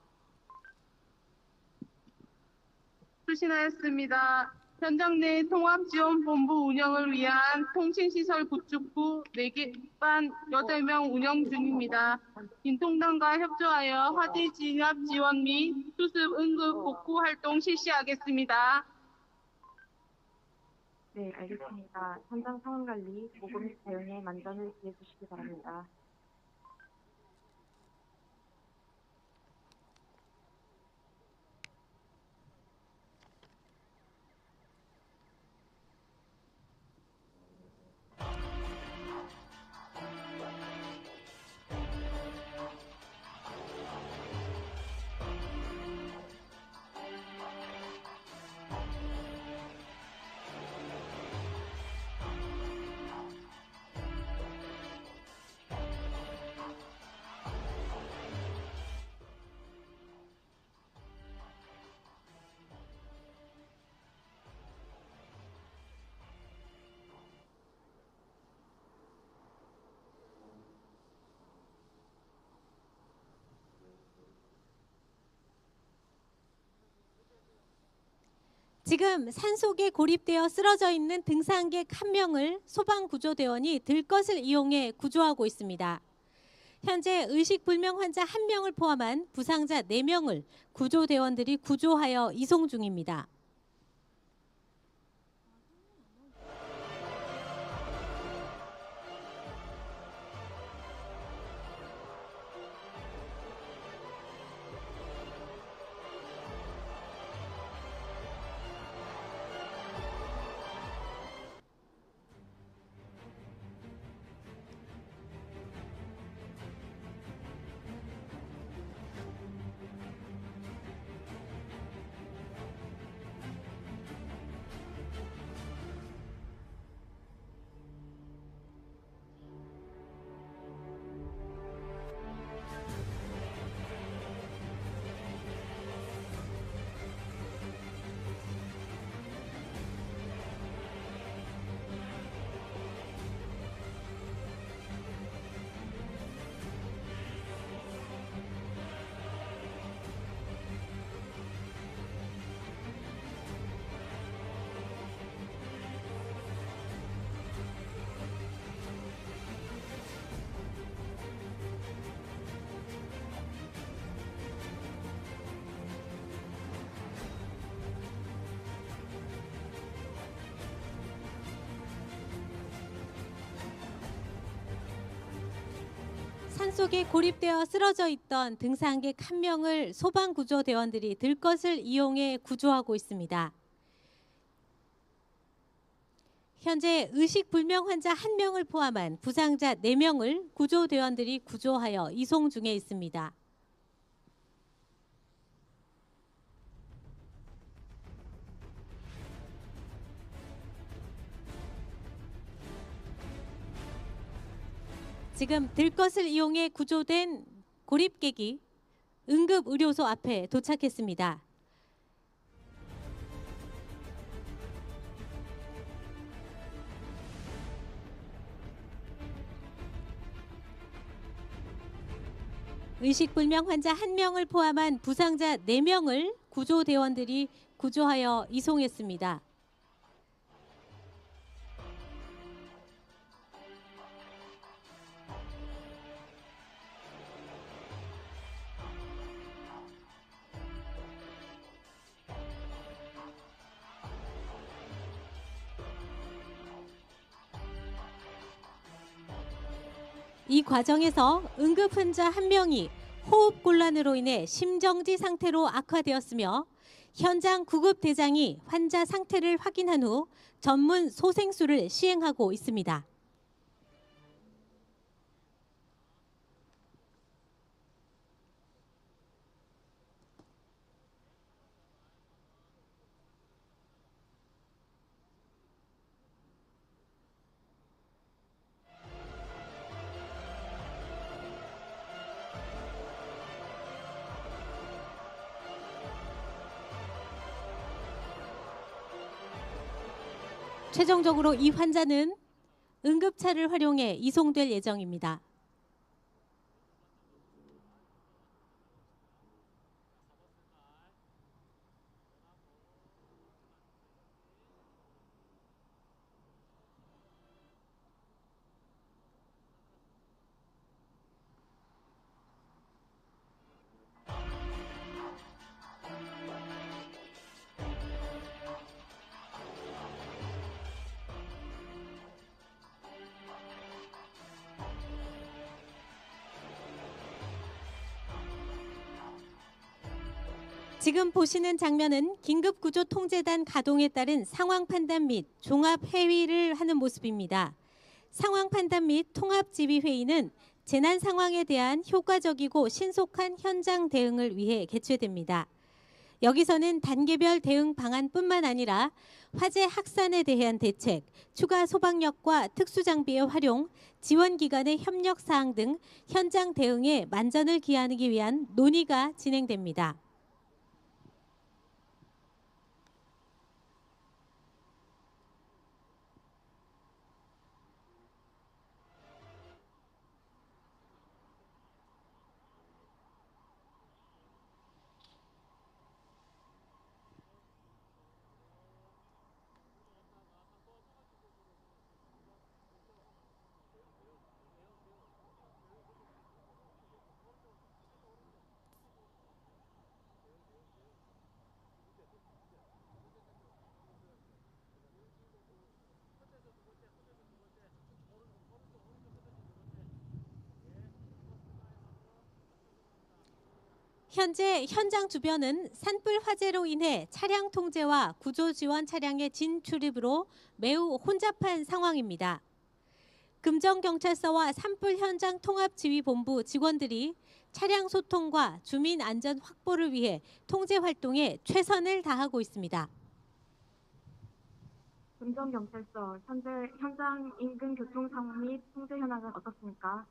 수신하였습니다. 현장 내 통합지원본부 운영을 위한 통신시설 구축부 4개 반 8명 운영 중입니다. 인통당과 협조하여 화재 진압 지원 및 수습 응급 복구 활동 실시하겠습니다. 네, 알겠습니다. 현장 상황 관리, 보고 및 대응에 만전을 기해 주시기 바랍니다. 지금 산속에 고립되어 쓰러져 있는 등산객 1명을 소방구조대원이 들것을 이용해 구조하고 있습니다. 현재 의식불명 환자 1명을 포함한 부상자 4명을 구조대원들이 구조하여 이송 중입니다. 산속에 고립되어 쓰러져 있던 등산객 1명을 소방구조대원들이 들것을 이용해 구조하고 있습니다. 현재 의식불명 환자 1명을 포함한 부상자 4명을 구조대원들이 구조하여 이송 중에 있습니다. 지금 들것을 이용해 구조된 고립객이 응급의료소 앞에 도착했습니다. 의식불명 환자 1명을 포함한 부상자 4명을 구조대원들이 구조하여 이송했습니다. 이 과정에서 응급 환자 1명이 호흡곤란으로 인해 심정지 상태로 악화되었으며 현장 구급대장이 환자 상태를 확인한 후 전문 소생술을 시행하고 있습니다. 최종적으로 이 환자는 응급차를 활용해 이송될 예정입니다. 지금 보시는 장면은 긴급구조통제단 가동에 따른 상황 판단 및 종합 회의를 하는 모습입니다. 상황 판단 및 통합지휘회의는 재난 상황에 대한 효과적이고 신속한 현장 대응을 위해 개최됩니다. 여기서는 단계별 대응 방안뿐만 아니라 화재 확산에 대한 대책, 추가 소방력과 특수장비의 활용, 지원기관의 협력 사항 등 현장 대응에 만전을 기하기 위한 논의가 진행됩니다. 현재 현장 주변은 산불 화재로 인해 차량 통제와 구조 지원 차량의 진출입으로 매우 혼잡한 상황입니다. 금정경찰서와 산불 현장 통합지휘본부 직원들이 차량 소통과 주민 안전 확보를 위해 통제 활동에 최선을 다하고 있습니다. 금정경찰서, 현재 현장 인근 교통 상황 및 통제 현황은 어떻습니까?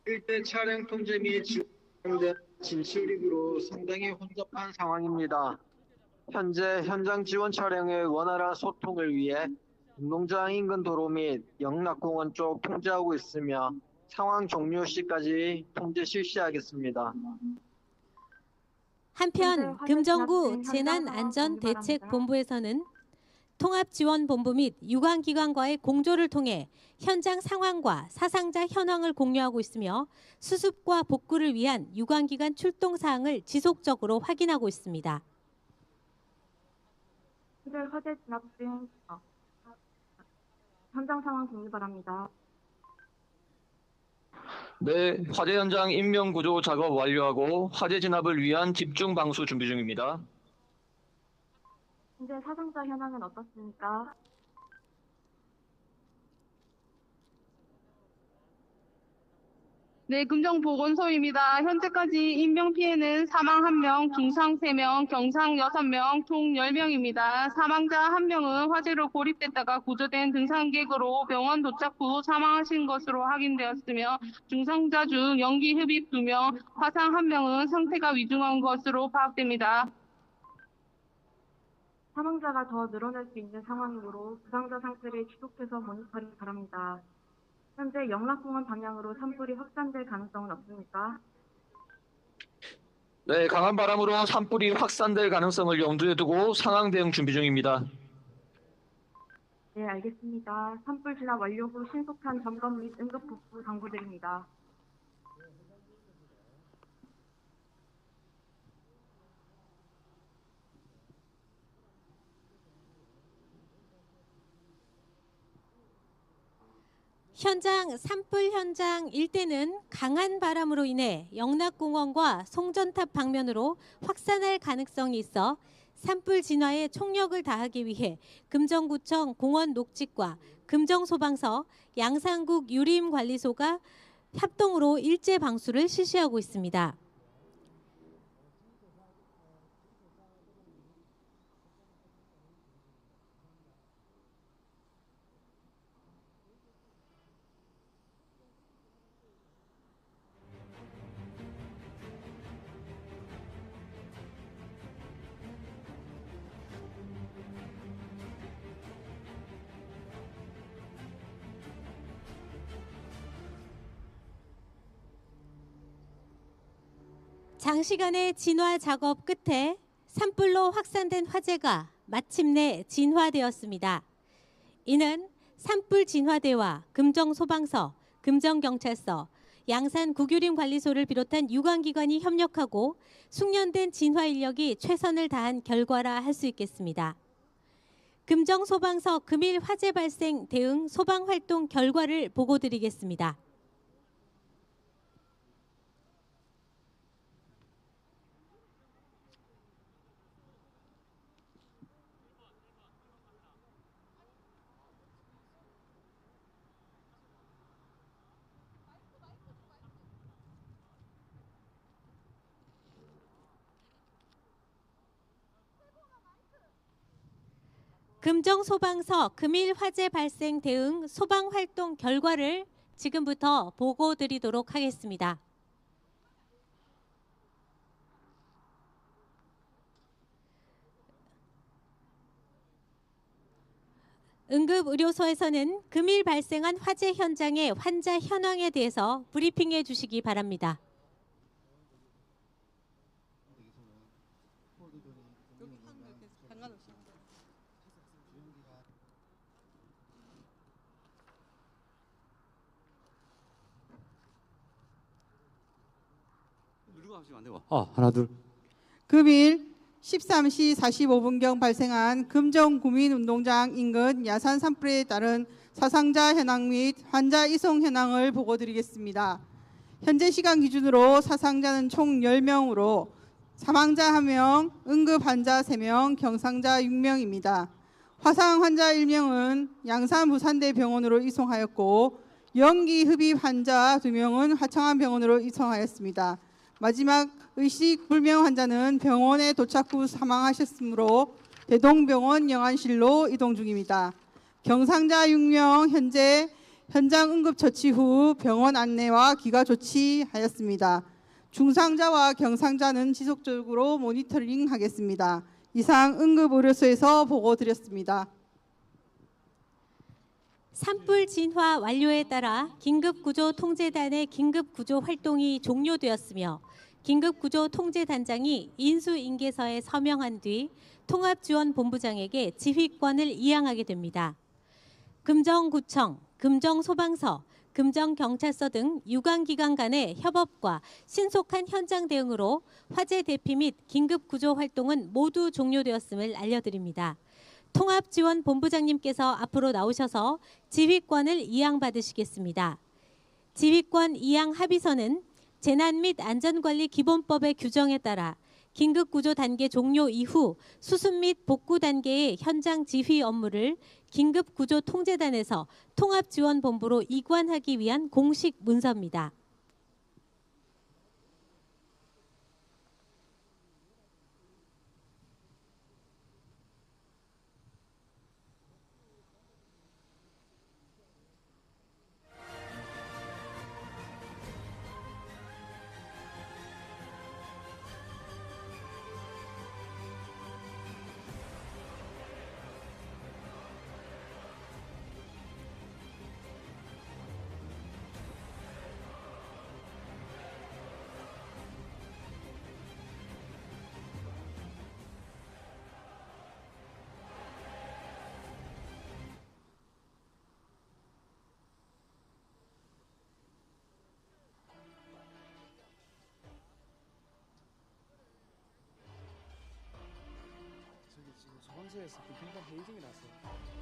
일대 차량 통제 및 진출입으로 상당히 혼잡한 상황입니다. 현재 현장 지원 차량의 원활한 소통을 위해 운동장 인근 도로 및 영락공원 쪽 통제하고 있으며 상황 종료 시까지 통제 실시하겠습니다. 한편 금정구 재난안전대책본부에서는 통합지원본부 및 유관기관과의 공조를 통해 현장 상황과 사상자 현황을 공유하고 있으며 수습과 복구를 위한 유관기관 출동 사항을 지속적으로 확인하고 있습니다. 시설 화재 진압 등 현장 상황 공유 바랍니다. 네, 화재 현장 인명 구조 작업 완료하고 화재 진압을 위한 집중 방수 준비 중입니다. 현재 사상자 현황은 어떻습니까? 네, 금정보건소입니다. 현재까지 인명피해는 사망 1명, 중상 3명, 경상 6명, 총 10명입니다. 사망자 1명은 화재로 고립됐다가 구조된 등산객으로 병원 도착 후 사망하신 것으로 확인되었으며 중상자 중 연기 흡입 2명, 화상 1명은 상태가 위중한 것으로 파악됩니다. 사망자가 더 늘어날 수 있는 상황이므로 부상자 상태를 지속해서 모니터링 바랍니다. 현재 영락공원 방향으로 산불이 확산될 가능성은 없습니까? 네, 강한 바람으로 산불이 확산될 가능성을 염두에 두고 상황 대응 준비 중입니다. 네, 알겠습니다. 산불 진압 완료 후 신속한 점검 및 응급 복구 당부드립니다. 현장 산불 현장 일대는 강한 바람으로 인해 영락공원과 송전탑 방면으로 확산할 가능성이 있어 산불 진화에 총력을 다하기 위해 금정구청 공원 녹직과 금정소방서, 양산국 유림관리소가 합동으로 일제 방수를 실시하고 있습니다. 장시간의 진화 작업 끝에 산불로 확산된 화재가 마침내 진화되었습니다. 이는 산불 진화대와 금정소방서, 금정경찰서, 양산국유림관리소를 비롯한 유관기관이 협력하고 숙련된 진화 인력이 최선을 다한 결과라 할 수 있겠습니다. 금정 소방서 금일 화재 발생 대응 소방 활동 결과를 보고드리겠습니다. 금정 소방서 금일 화재 발생 대응 소방 활동 결과를 지금부터 보고 드리도록 하겠습니다. 응급의료소에서는 금일 발생한 화재 현장의 환자 현황에 대해서 브리핑해 주시기 바랍니다. 하나 둘. 금일 13시 45분경 발생한 금정구민운동장 인근 야산 산불에 따른 사상자 현황 및 환자 이송 현황을 보고드리겠습니다. 현재 시간 기준으로 사상자는 총 10명으로 사망자 1명, 응급 환자 3명, 경상자 6명입니다. 화상 환자 1명은 양산 부산대 병원으로 이송하였고 연기 흡입 환자 2명은 화창한 병원으로 이송하였습니다. 마지막 의식 불명 환자는 병원에 도착 후 사망하셨으므로 대동병원 영안실로 이동 중입니다. 경상자 6명 현재 현장 응급 처치 후 병원 안내와 기가 조치하였습니다. 중상자와 경상자는 지속적으로 모니터링하겠습니다. 이상 응급의료소에서 보고드렸습니다. 산불 진화 완료에 따라 긴급구조통제단의 긴급구조 활동이 종료되었으며 긴급구조통제단장이 인수인계서에 서명한 뒤 통합지원본부장에게 지휘권을 이양하게 됩니다. 금정구청, 금정소방서, 금정경찰서 등 유관기관 간의 협업과 신속한 현장 대응으로 화재 대피 및 긴급구조 활동은 모두 종료되었음을 알려드립니다. 통합지원본부장님께서 앞으로 나오셔서 지휘권을 이양받으시겠습니다. 지휘권 이양 합의서는 재난 및 안전관리 기본법의 규정에 따라 긴급구조 단계 종료 이후 수습 및 복구 단계의 현장 지휘 업무를 긴급구조통제단에서 통합지원본부로 이관하기 위한 공식 문서입니다. 소방서에서 긴급 회의 중에 났어요.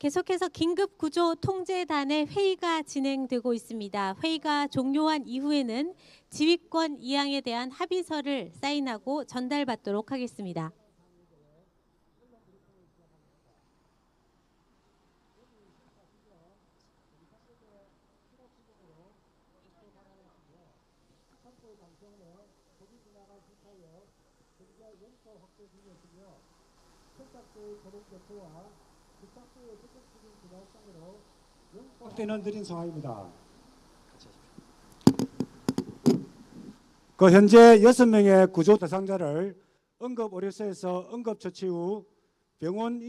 계속해서 긴급구조통제단의 회의가 진행되고 있습니다. 회의가 종료한 이후에는 지휘권 이양에 대한 합의서를 사인하고 전달받도록 하겠습니다. 확대는 드린 상황입니다. 현재 6명의 구조 대상자를 응급의료소에서 응급처치 후 병원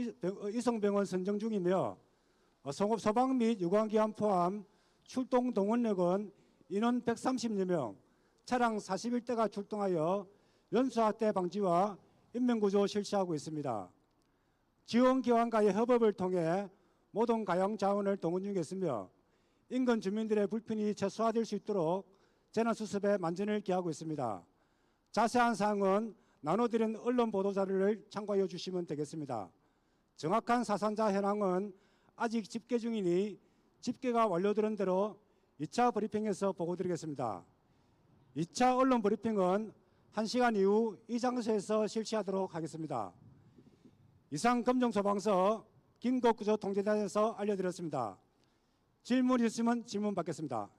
이송병원 선정 중이며 성업 소방 및 유관기관 포함 출동 동원력은 인원 130여 명, 차량 41대가 출동하여 연수학대 방지와 인명구조 실시하고 있습니다. 지원기관과의 협업을 통해 모든 가용 자원을 동원 중에 있으며 인근 주민들의 불편이 최소화될 수 있도록 재난수습에 만전을 기하고 있습니다. 자세한 사항은 나눠드린 언론 보도자료를 참고해 주시면 되겠습니다. 정확한 사상자 현황은 아직 집계 중이니 집계가 완료되는 대로 2차 브리핑에서 보고드리겠습니다. 2차 언론 브리핑은 1시간 이후 이 장소에서 실시하도록 하겠습니다. 이상 금정소방서 긴급구조통제단에서 알려드렸습니다. 질문 있으면 질문 받겠습니다.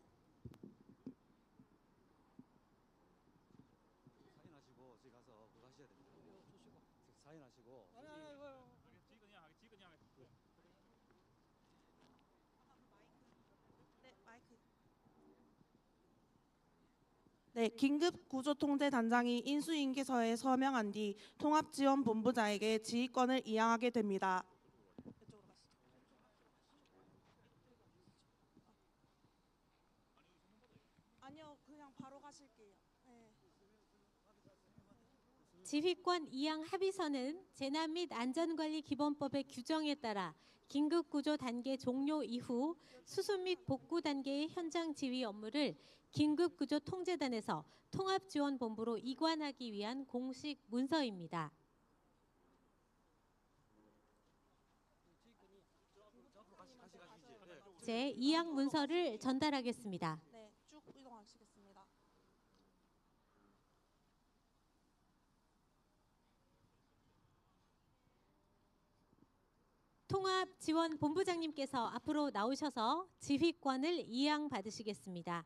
사인하시고 저기 가서 그거 하셔야 됩니다. 사인하시고. 네, 긴급구조통제단장이 인수인계서에 서명한 뒤 통합지원본부장에게 지휘권을 이양하게 됩니다. 아니요, 그냥 바로 가실게요. 네. 지휘권 이양 합의서는 재난 및 안전관리 기본법의 규정에 따라 긴급구조 단계 종료 이후 수습 및 복구 단계의 현장 지휘 업무를 긴급구조통제단에서 통합지원본부로 이관하기 위한 공식 문서입니다. 제 이양 문서를 전달하겠습니다. 네, 쭉 이동하시겠습니다. 통합지원본부장님께서 앞으로 나오셔서 지휘권을 이양받으시겠습니다.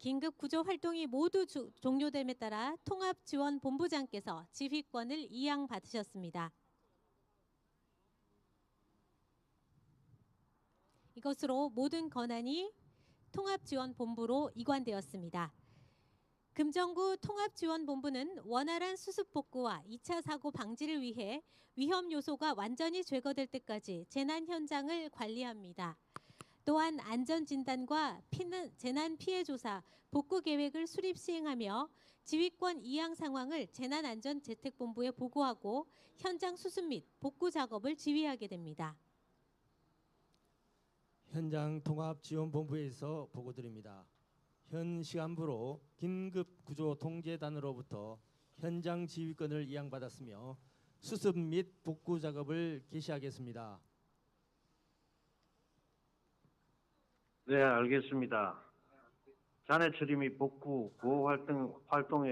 긴급구조 활동이 모두 종료됨에 따라 통합지원본부장께서 지휘권을 이양받으셨습니다. 이것으로 모든 권한이 통합지원본부로 이관되었습니다. 금정구 통합지원본부는 원활한 수습복구와 2차 사고 방지를 위해 위험 요소가 완전히 제거될 때까지 재난 현장을 관리합니다. 또한 안전진단과 재난 피해 조사, 복구 계획을 수립 시행하며 지휘권 이양 상황을 재난안전재택본부에 보고하고 현장 수습 및 복구 작업을 지휘하게 됩니다. 현장 통합지원본부에서 보고드립니다. 현 시간부로 긴급구조통제단으로부터 현장 지휘권을 이양받았으며 수습 및 복구 작업을 개시하겠습니다. 네, 알겠습니다. 잔해 처리 및 복구, 구호 활동에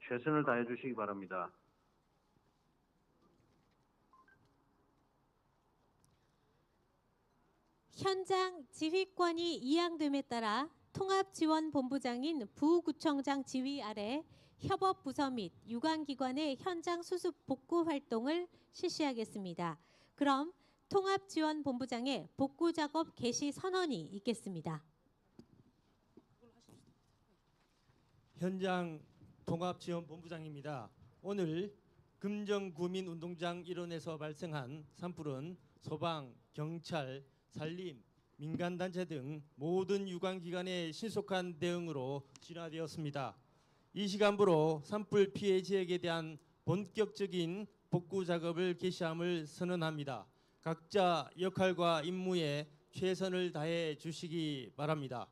최선을 다해 주시기 바랍니다. 현장 지휘권이 이양됨에 따라 통합지원본부장인 부구청장 지휘 아래 협업부서 및 유관기관의 현장 수습 복구 활동을 실시하겠습니다. 그럼 통합지원본부장의 복구 작업 개시 선언이 있겠습니다. 현장 통합지원본부장입니다. 오늘 금정구민운동장 일원에서 발생한 산불은 소방, 경찰, 산림, 민간단체 등 모든 유관기관의 신속한 대응으로 진화되었습니다. 이 시간부로 산불 피해 지역에 대한 본격적인 복구 작업을 개시함을 선언합니다. 각자 역할과 임무에 최선을 다해 주시기 바랍니다.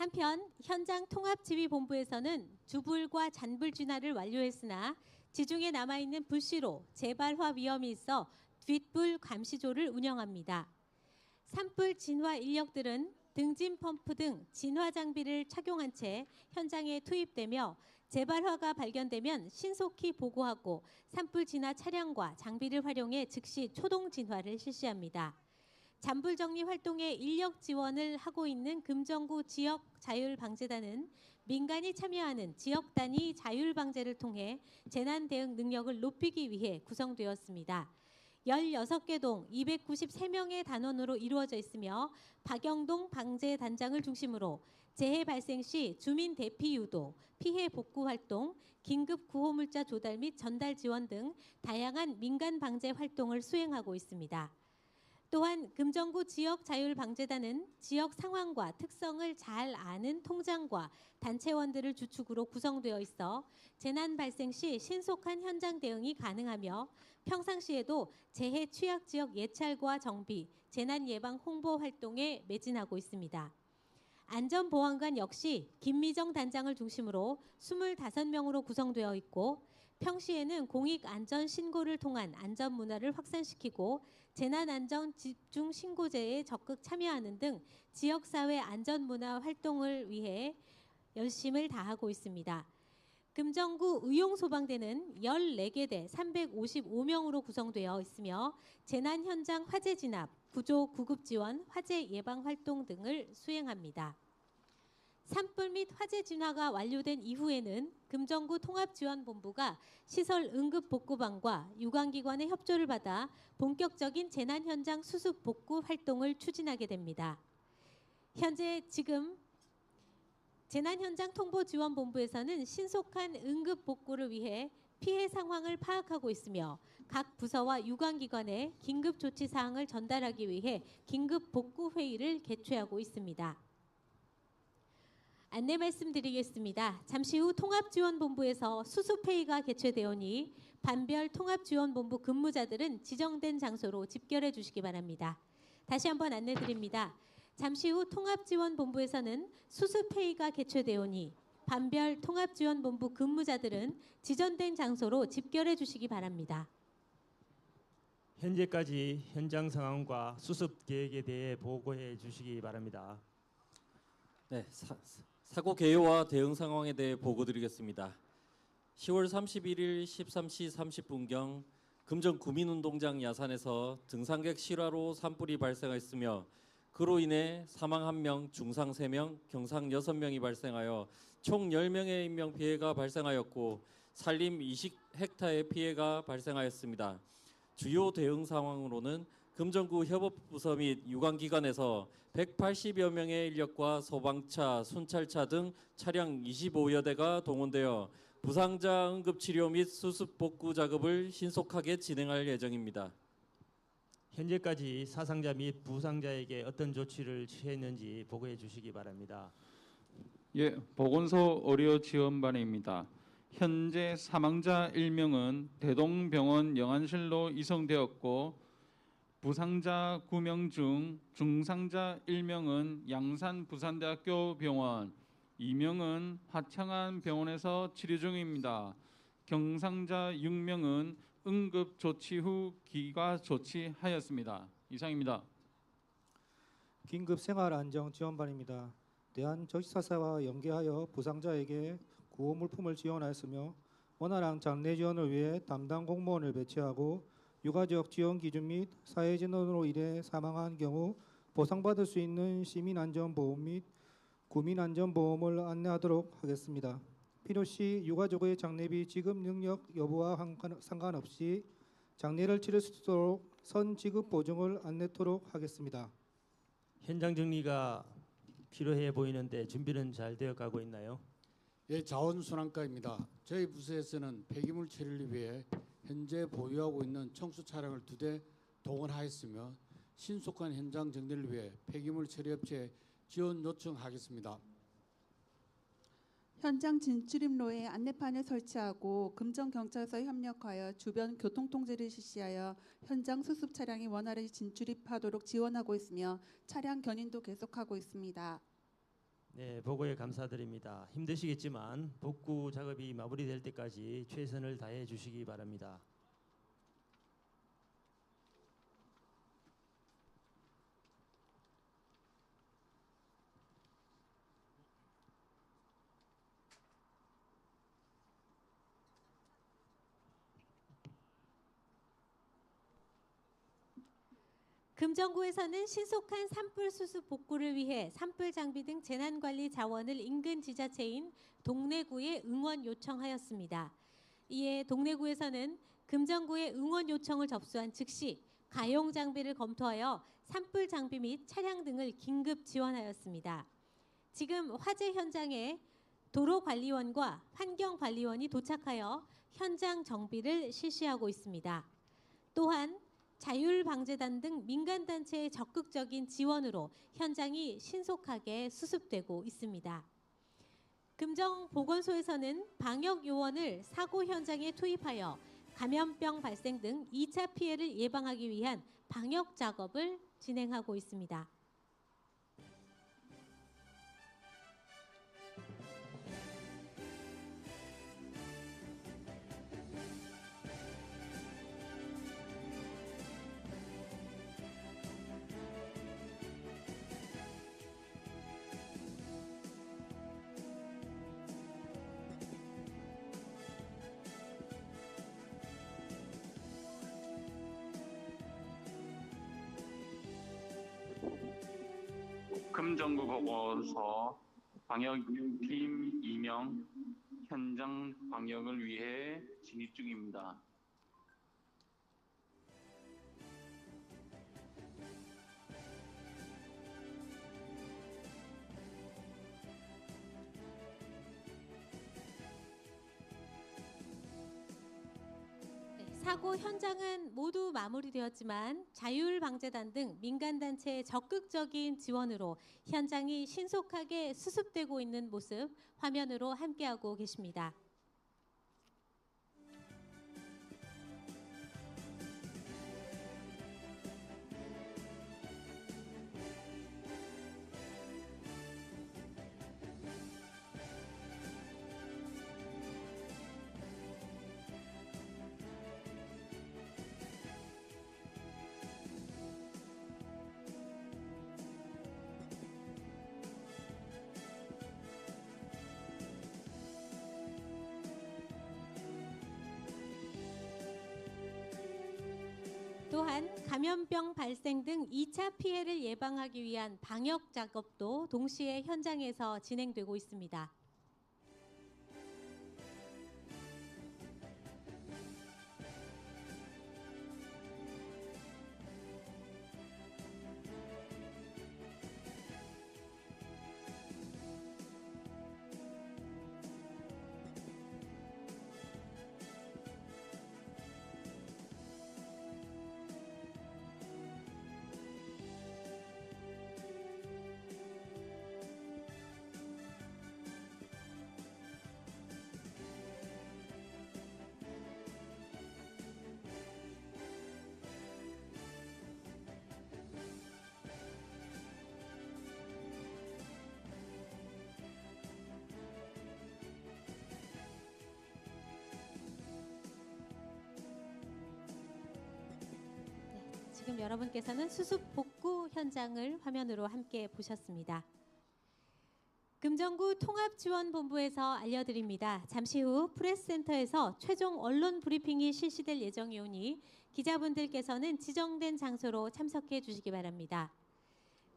한편 현장 통합지휘본부에서는 주불과 잔불 진화를 완료했으나 지중해 남아있는 불씨로 재발화 위험이 있어 뒷불 감시조를 운영합니다. 산불 진화 인력들은 등진 펌프 등 진화 장비를 착용한 채 현장에 투입되며 재발화가 발견되면 신속히 보고하고 산불 진화 차량과 장비를 활용해 즉시 초동 진화를 실시합니다. 잔불 정리 활동에 인력 지원을 하고 있는 금정구 지역자율방재단은 민간이 참여하는 지역 단위 자율방재를 통해 재난 대응 능력을 높이기 위해 구성되었습니다. 16개 동 293명의 단원으로 이루어져 있으며 박영동 방재단장을 중심으로 재해 발생 시 주민 대피 유도, 피해 복구 활동, 긴급 구호물자 조달 및 전달 지원 등 다양한 민간 방재 활동을 수행하고 있습니다. 또한 금정구 지역자율방재단은 지역 상황과 특성을 잘 아는 통장과 단체원들을 주축으로 구성되어 있어 재난 발생 시 신속한 현장 대응이 가능하며 평상시에도 재해 취약 지역 예찰과 정비, 재난 예방 홍보 활동에 매진하고 있습니다. 안전보안관 역시 김미정 단장을 중심으로 25명으로 구성되어 있고 평시에는 공익안전 신고를 통한 안전 문화를 확산시키고 재난안전 집중 신고제에 적극 참여하는 등 지역사회 안전 문화 활동을 위해 열심을 다하고 있습니다. 금정구 의용소방대는 14개대 355명으로 구성되어 있으며 재난 현장 화재 진압, 구조 구급 지원, 화재 예방 활동 등을 수행합니다. 산불 및 화재 진화가 완료된 이후에는 금정구 통합지원본부가 시설 응급복구반과 유관기관의 협조를 받아 본격적인 재난 현장 수습 복구 활동을 추진하게 됩니다. 현재 지금 재난 현장 통보지원본부에서는 신속한 응급복구를 위해 피해 상황을 파악하고 있으며 각 부서와 유관기관에 긴급조치 사항을 전달하기 위해 긴급복구회의를 개최하고 있습니다. 안내 말씀드리겠습니다. 잠시 후 통합지원본부에서 수습회의가 개최되오니 반별 통합지원본부 근무자들은 지정된 장소로 집결해 주시기 바랍니다. 다시 한번 안내드립니다. 잠시 후 통합지원본부에서는 수습회의가 개최되오니 반별 통합지원본부 근무자들은 지정된 장소로 집결해 주시기 바랍니다. 현재까지 현장 상황과 수습 계획에 대해 보고해 주시기 바랍니다. 네, 사고 개요와 대응 상황에 대해 보고드리겠습니다. 10월 31일 13시 30분경 금정 구민운동장 야산에서 등산객 실화로 산불이 발생하였으며 그로 인해 사망 1명, 중상 3명, 경상 6명이 발생하여 총 10명의 인명피해가 발생하였고 산림 20헥타의 피해가 발생하였습니다. 주요 대응 상황으로는 금정구 협업부서 및 유관기관에서 180여 명의 인력과 소방차, 순찰차 등 차량 25여 대가 동원되어 부상자 응급치료 및 수습 복구 작업을 신속하게 진행할 예정입니다. 현재까지 사상자 및 부상자에게 어떤 조치를 취했는지 보고해 주시기 바랍니다. 예, 보건소 의료 지원반입니다. 현재 사망자 1명은 대동병원 영안실로 이송되었고 부상자 9명 중 중상자 1명은 양산 부산대학교 병원, 2명은 화창한 병원에서 치료 중입니다. 경상자 6명은 응급 조치 후 기가 조치하였습니다. 이상입니다. 긴급 생활안정지원반입니다. 대한저시사사와 연계하여 부상자에게 구호 물품을 지원하였으며 원활한 장례 지원을 위해 담당 공무원을 배치하고 유가족 지원 기준 및 사회재난으로 인해 사망한 경우 보상받을 수 있는 시민안전보험 및 구민안전보험을 안내하도록 하겠습니다. 필요시 유가족의 장례비 지급 능력 여부와 상관없이 장례를 치를 수 있도록 선지급 보증을 안내토록 하겠습니다. 현장 정리가 필요해 보이는데 준비는 잘 되어 가고 있나요? 예, 자원순환과입니다. 저희 부서에서는 폐기물 처리를 위해 현재 보유하고 있는 청수 차량을 2대 동원하였으며 신속한 현장 정리를 위해 폐기물 처리업체에 지원 요청하겠습니다. 현장 진출입로에 안내판을 설치하고 금정경찰서 협력하여 주변 교통통제를 실시하여 현장 수습 차량이 원활히 진출입하도록 지원하고 있으며 차량 견인도 계속하고 있습니다. 네, 보고에 감사드립니다. 힘드시겠지만 복구 작업이 마무리될 때까지 최선을 다해 주시기 바랍니다. 금정구에서는 신속한 산불 수습 복구를 위해 산불 장비 등 재난관리 자원을 인근 지자체인 동래구에 응원 요청하였습니다. 이에 동래구에서는 금정구의 응원 요청을 접수한 즉시 가용 장비를 검토하여 산불 장비 및 차량 등을 긴급 지원하였습니다. 지금 화재 현장에 도로관리원과 환경관리원이 도착하여 현장 정비를 실시하고 있습니다. 또한 자율방재단 등 민간단체의 적극적인 지원으로 현장이 신속하게 수습되고 있습니다. 금정보건소에서는 방역요원을 사고 현장에 투입하여 감염병 발생 등 2차 피해를 예방하기 위한 방역 작업을 진행하고 있습니다. 금정구 보건소 방역팀 임명 현장 방역을 위해 진입 중입니다. 사고 현장은 모두 마무리되었지만 자율방재단 등 민간단체의 적극적인 지원으로 현장이 신속하게 수습되고 있는 모습 화면으로 함께하고 계십니다. 또한 감염병 발생 등 2차 피해를 예방하기 위한 방역 작업도 동시에 현장에서 진행되고 있습니다. 지금 여러분께서는 수습 복구 현장을 화면으로 함께 보셨습니다. 금정구 통합지원본부에서 알려드립니다. 잠시 후 프레스센터에서 최종 언론 브리핑이 실시될 예정이 오니 기자분들께서는 지정된 장소로 참석해 주시기 바랍니다.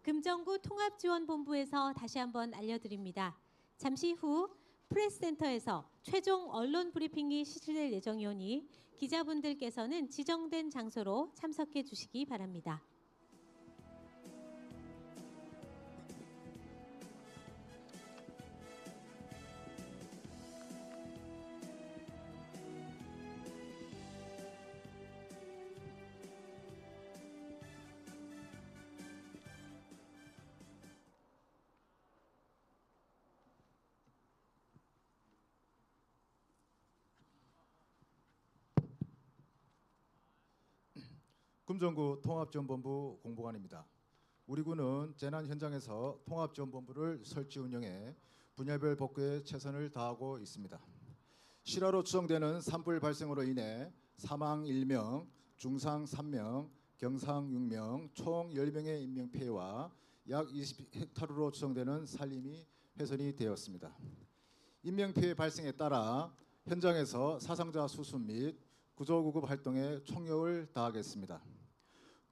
금정구 통합지원본부에서 다시 한번 알려드립니다. 잠시 후 프레스센터에서 최종 언론 브리핑이 실시될 예정이 오니 기자분들께서는 지정된 장소로 참석해 주시기 바랍니다. 금정구 통합지원본부 공보관입니다. 우리 군은 재난 현장에서 통합지원본부를 설치 운영해 분야별 복구에 최선을 다하고 있습니다. 실화로 추정되는 산불 발생으로 인해 사망 1명, 중상 3명, 경상 6명, 총 10명의 인명피해와 약 20헥타르로 추정되는 산림이 훼손이 되었습니다. 인명피해 발생에 따라 현장에서 사상자 수습 및 구조구급 활동에 총력을 다하겠습니다.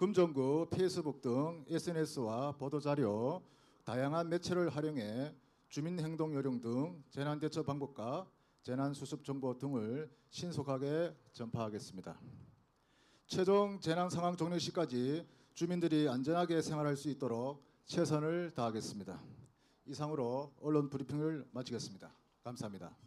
금정구 페이스북 등 SNS와 보도자료, 다양한 매체를 활용해 주민행동 요령 등 재난대처 방법과 재난수습 정보 등을 신속하게 전파하겠습니다. 최종 재난상황 종료 시까지 주민들이 안전하게 생활할 수 있도록 최선을 다하겠습니다. 이상으로 언론 브리핑을 마치겠습니다. 감사합니다.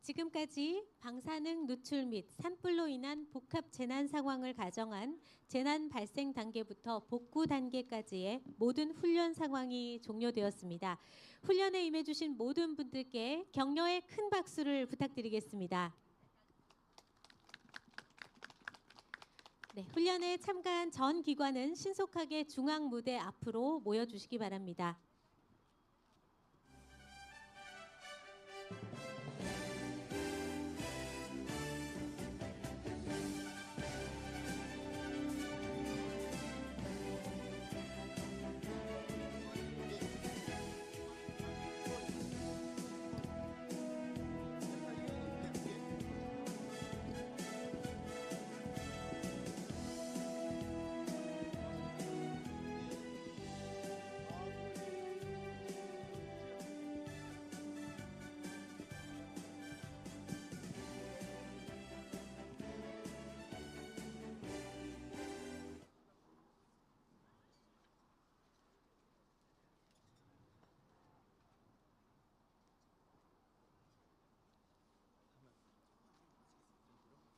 지금까지 방사능 누출 및 산불로 인한 복합 재난 상황을 가정한 재난 발생 단계부터 복구 단계까지의 모든 훈련 상황이 종료되었습니다. 훈련에 임해주신 모든 분들께 격려의 큰 박수를 부탁드리겠습니다. 네, 훈련에 참가한 전 기관은 신속하게 중앙 무대 앞으로 모여주시기 바랍니다.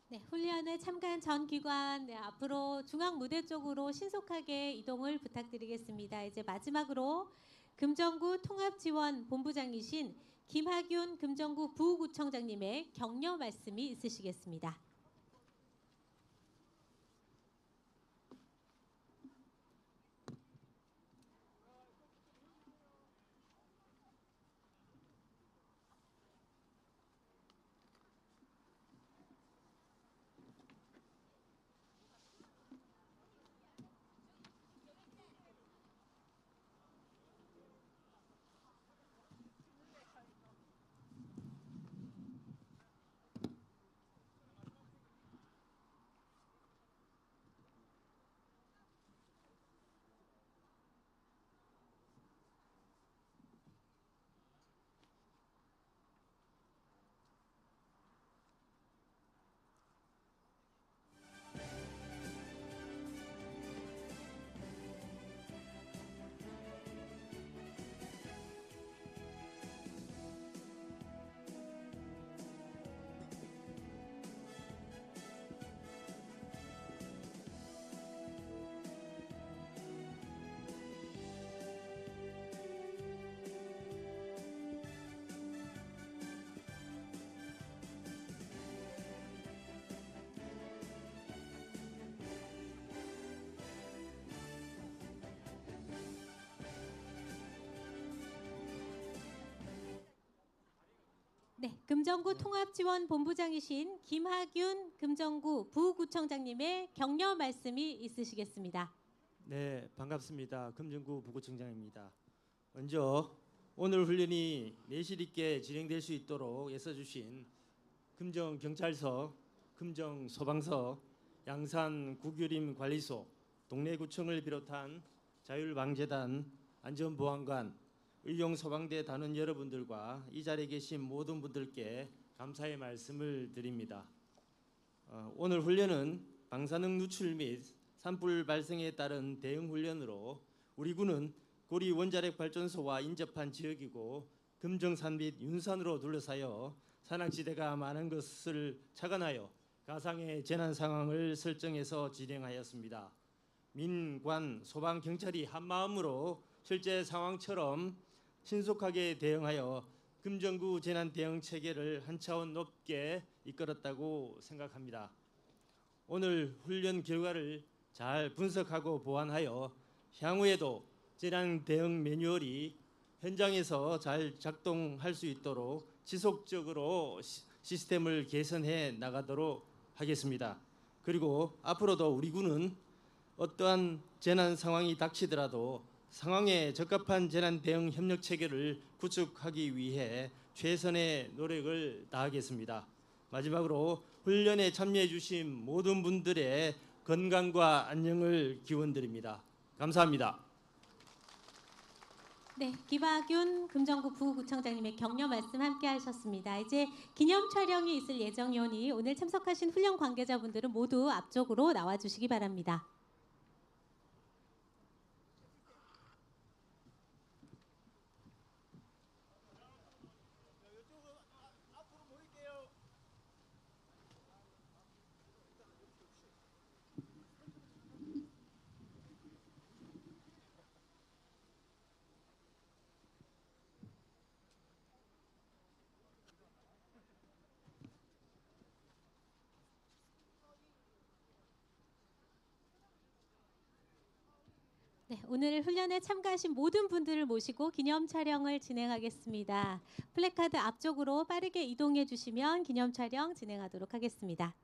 네, 훈련에 참가한 전 기관 앞으로 중앙 무대 쪽으로 신속하게 이동을 부탁드리겠습니다. 이제 마지막으로 금정구 통합지원본부장이신 김학윤 금정구 부구청장님의 격려 말씀이 있으시겠습니다. 네, 금정구 통합지원본부장이신 김학윤 금정구 부구청장님의 격려 말씀이 있으시겠습니다. 네, 반갑습니다. 금정구 부구청장입니다. 먼저 오늘 훈련이 내실 있게 진행될 수 있도록 애써주신 금정경찰서, 금정소방서, 양산구규림관리소, 동래구청을 비롯한 자율방재단, 안전보안관, 의용소방대 단원 여러분들과 이 자리에 계신 모든 분들께 감사의 말씀을 드립니다. 오늘 훈련은 방사능 누출 및 산불 발생에 따른 대응 훈련으로 우리 군은 고리 원자력 발전소와 인접한 지역이고 금정산 및 윤산으로 둘러싸여 산악지대가 많은 것을 착안하여 가상의 재난 상황을 설정해서 진행하였습니다. 민관, 소방, 경찰이 한마음으로 실제 상황처럼 신속하게 대응하여 금정구 재난 대응 체계를 한 차원 높게 이끌었다고 생각합니다. 오늘 훈련 결과를 잘 분석하고 보완하여 향후에도 재난 대응 매뉴얼이 현장에서 잘 작동할 수 있도록 지속적으로 시스템을 개선해 나가도록 하겠습니다. 그리고 앞으로도 우리 군은 어떠한 재난 상황이 닥치더라도 상황에 적합한 재난 대응 협력 체계를 구축하기 위해 최선의 노력을 다하겠습니다. 마지막으로 훈련에 참여해 주신 모든 분들의 건강과 안녕을 기원드립니다. 감사합니다. 네, 김학윤 금정구 부구청장님의 격려 말씀 함께 하셨습니다. 이제 기념 촬영이 있을 예정이오니 오늘 참석하신 훈련 관계자분들은 모두 앞쪽으로 나와 주시기 바랍니다. 앞으로 모일게요. 네, 오늘 훈련에 참가하신 모든 분들을 모시고 기념 촬영을 진행하겠습니다. 플래카드 앞쪽으로 빠르게 이동해 주시면 기념 촬영 진행하도록 하겠습니다.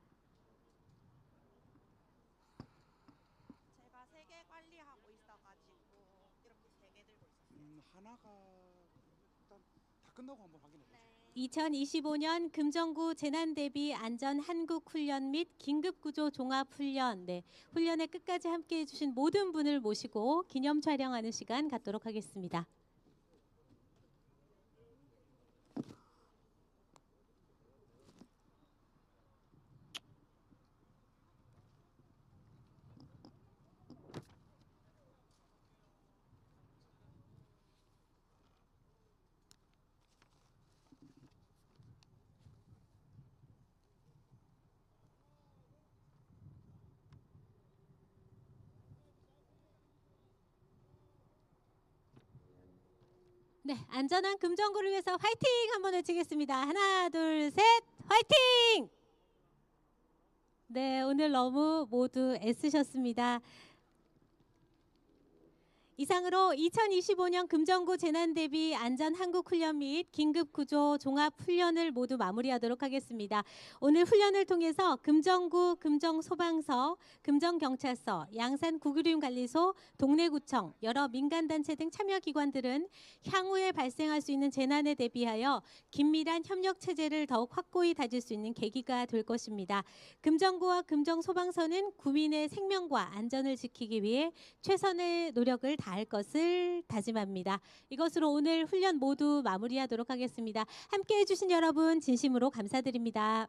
제가 3개 관리하고 있어가지고 이렇게 3개 들고 있었어요. 하나가 일단 다 끝나고 한번 확인해 보세요. 2025년 금정구 재난대비 안전 한국 훈련 및 긴급구조 종합 훈련, 훈련의 끝까지 함께해 주신 모든 분을 모시고 기념 촬영하는 시간 갖도록 하겠습니다. 네, 안전한 금정구를 위해서 화이팅 한번 외치겠습니다. 하나, 둘, 셋, 화이팅! 네, 오늘 너무 모두 애쓰셨습니다. 이상으로 2025년 금정구 재난대비 안전 한국훈련 및 긴급구조 종합훈련을 모두 마무리하도록 하겠습니다. 오늘 훈련을 통해서 금정구, 금정소방서, 금정경찰서, 양산구교림관리소, 동래구청, 여러 민간단체 등 참여기관들은 향후에 발생할 수 있는 재난에 대비하여 긴밀한 협력체제를 더욱 확고히 다질 수 있는 계기가 될 것입니다. 금정구와 금정소방서는 구민의 생명과 안전을 지키기 위해 최선의 노력을 다할 것을 다짐합니다. 이것으로 오늘 훈련 모두 마무리하도록 하겠습니다. 함께해 주신 여러분 진심으로 감사드립니다.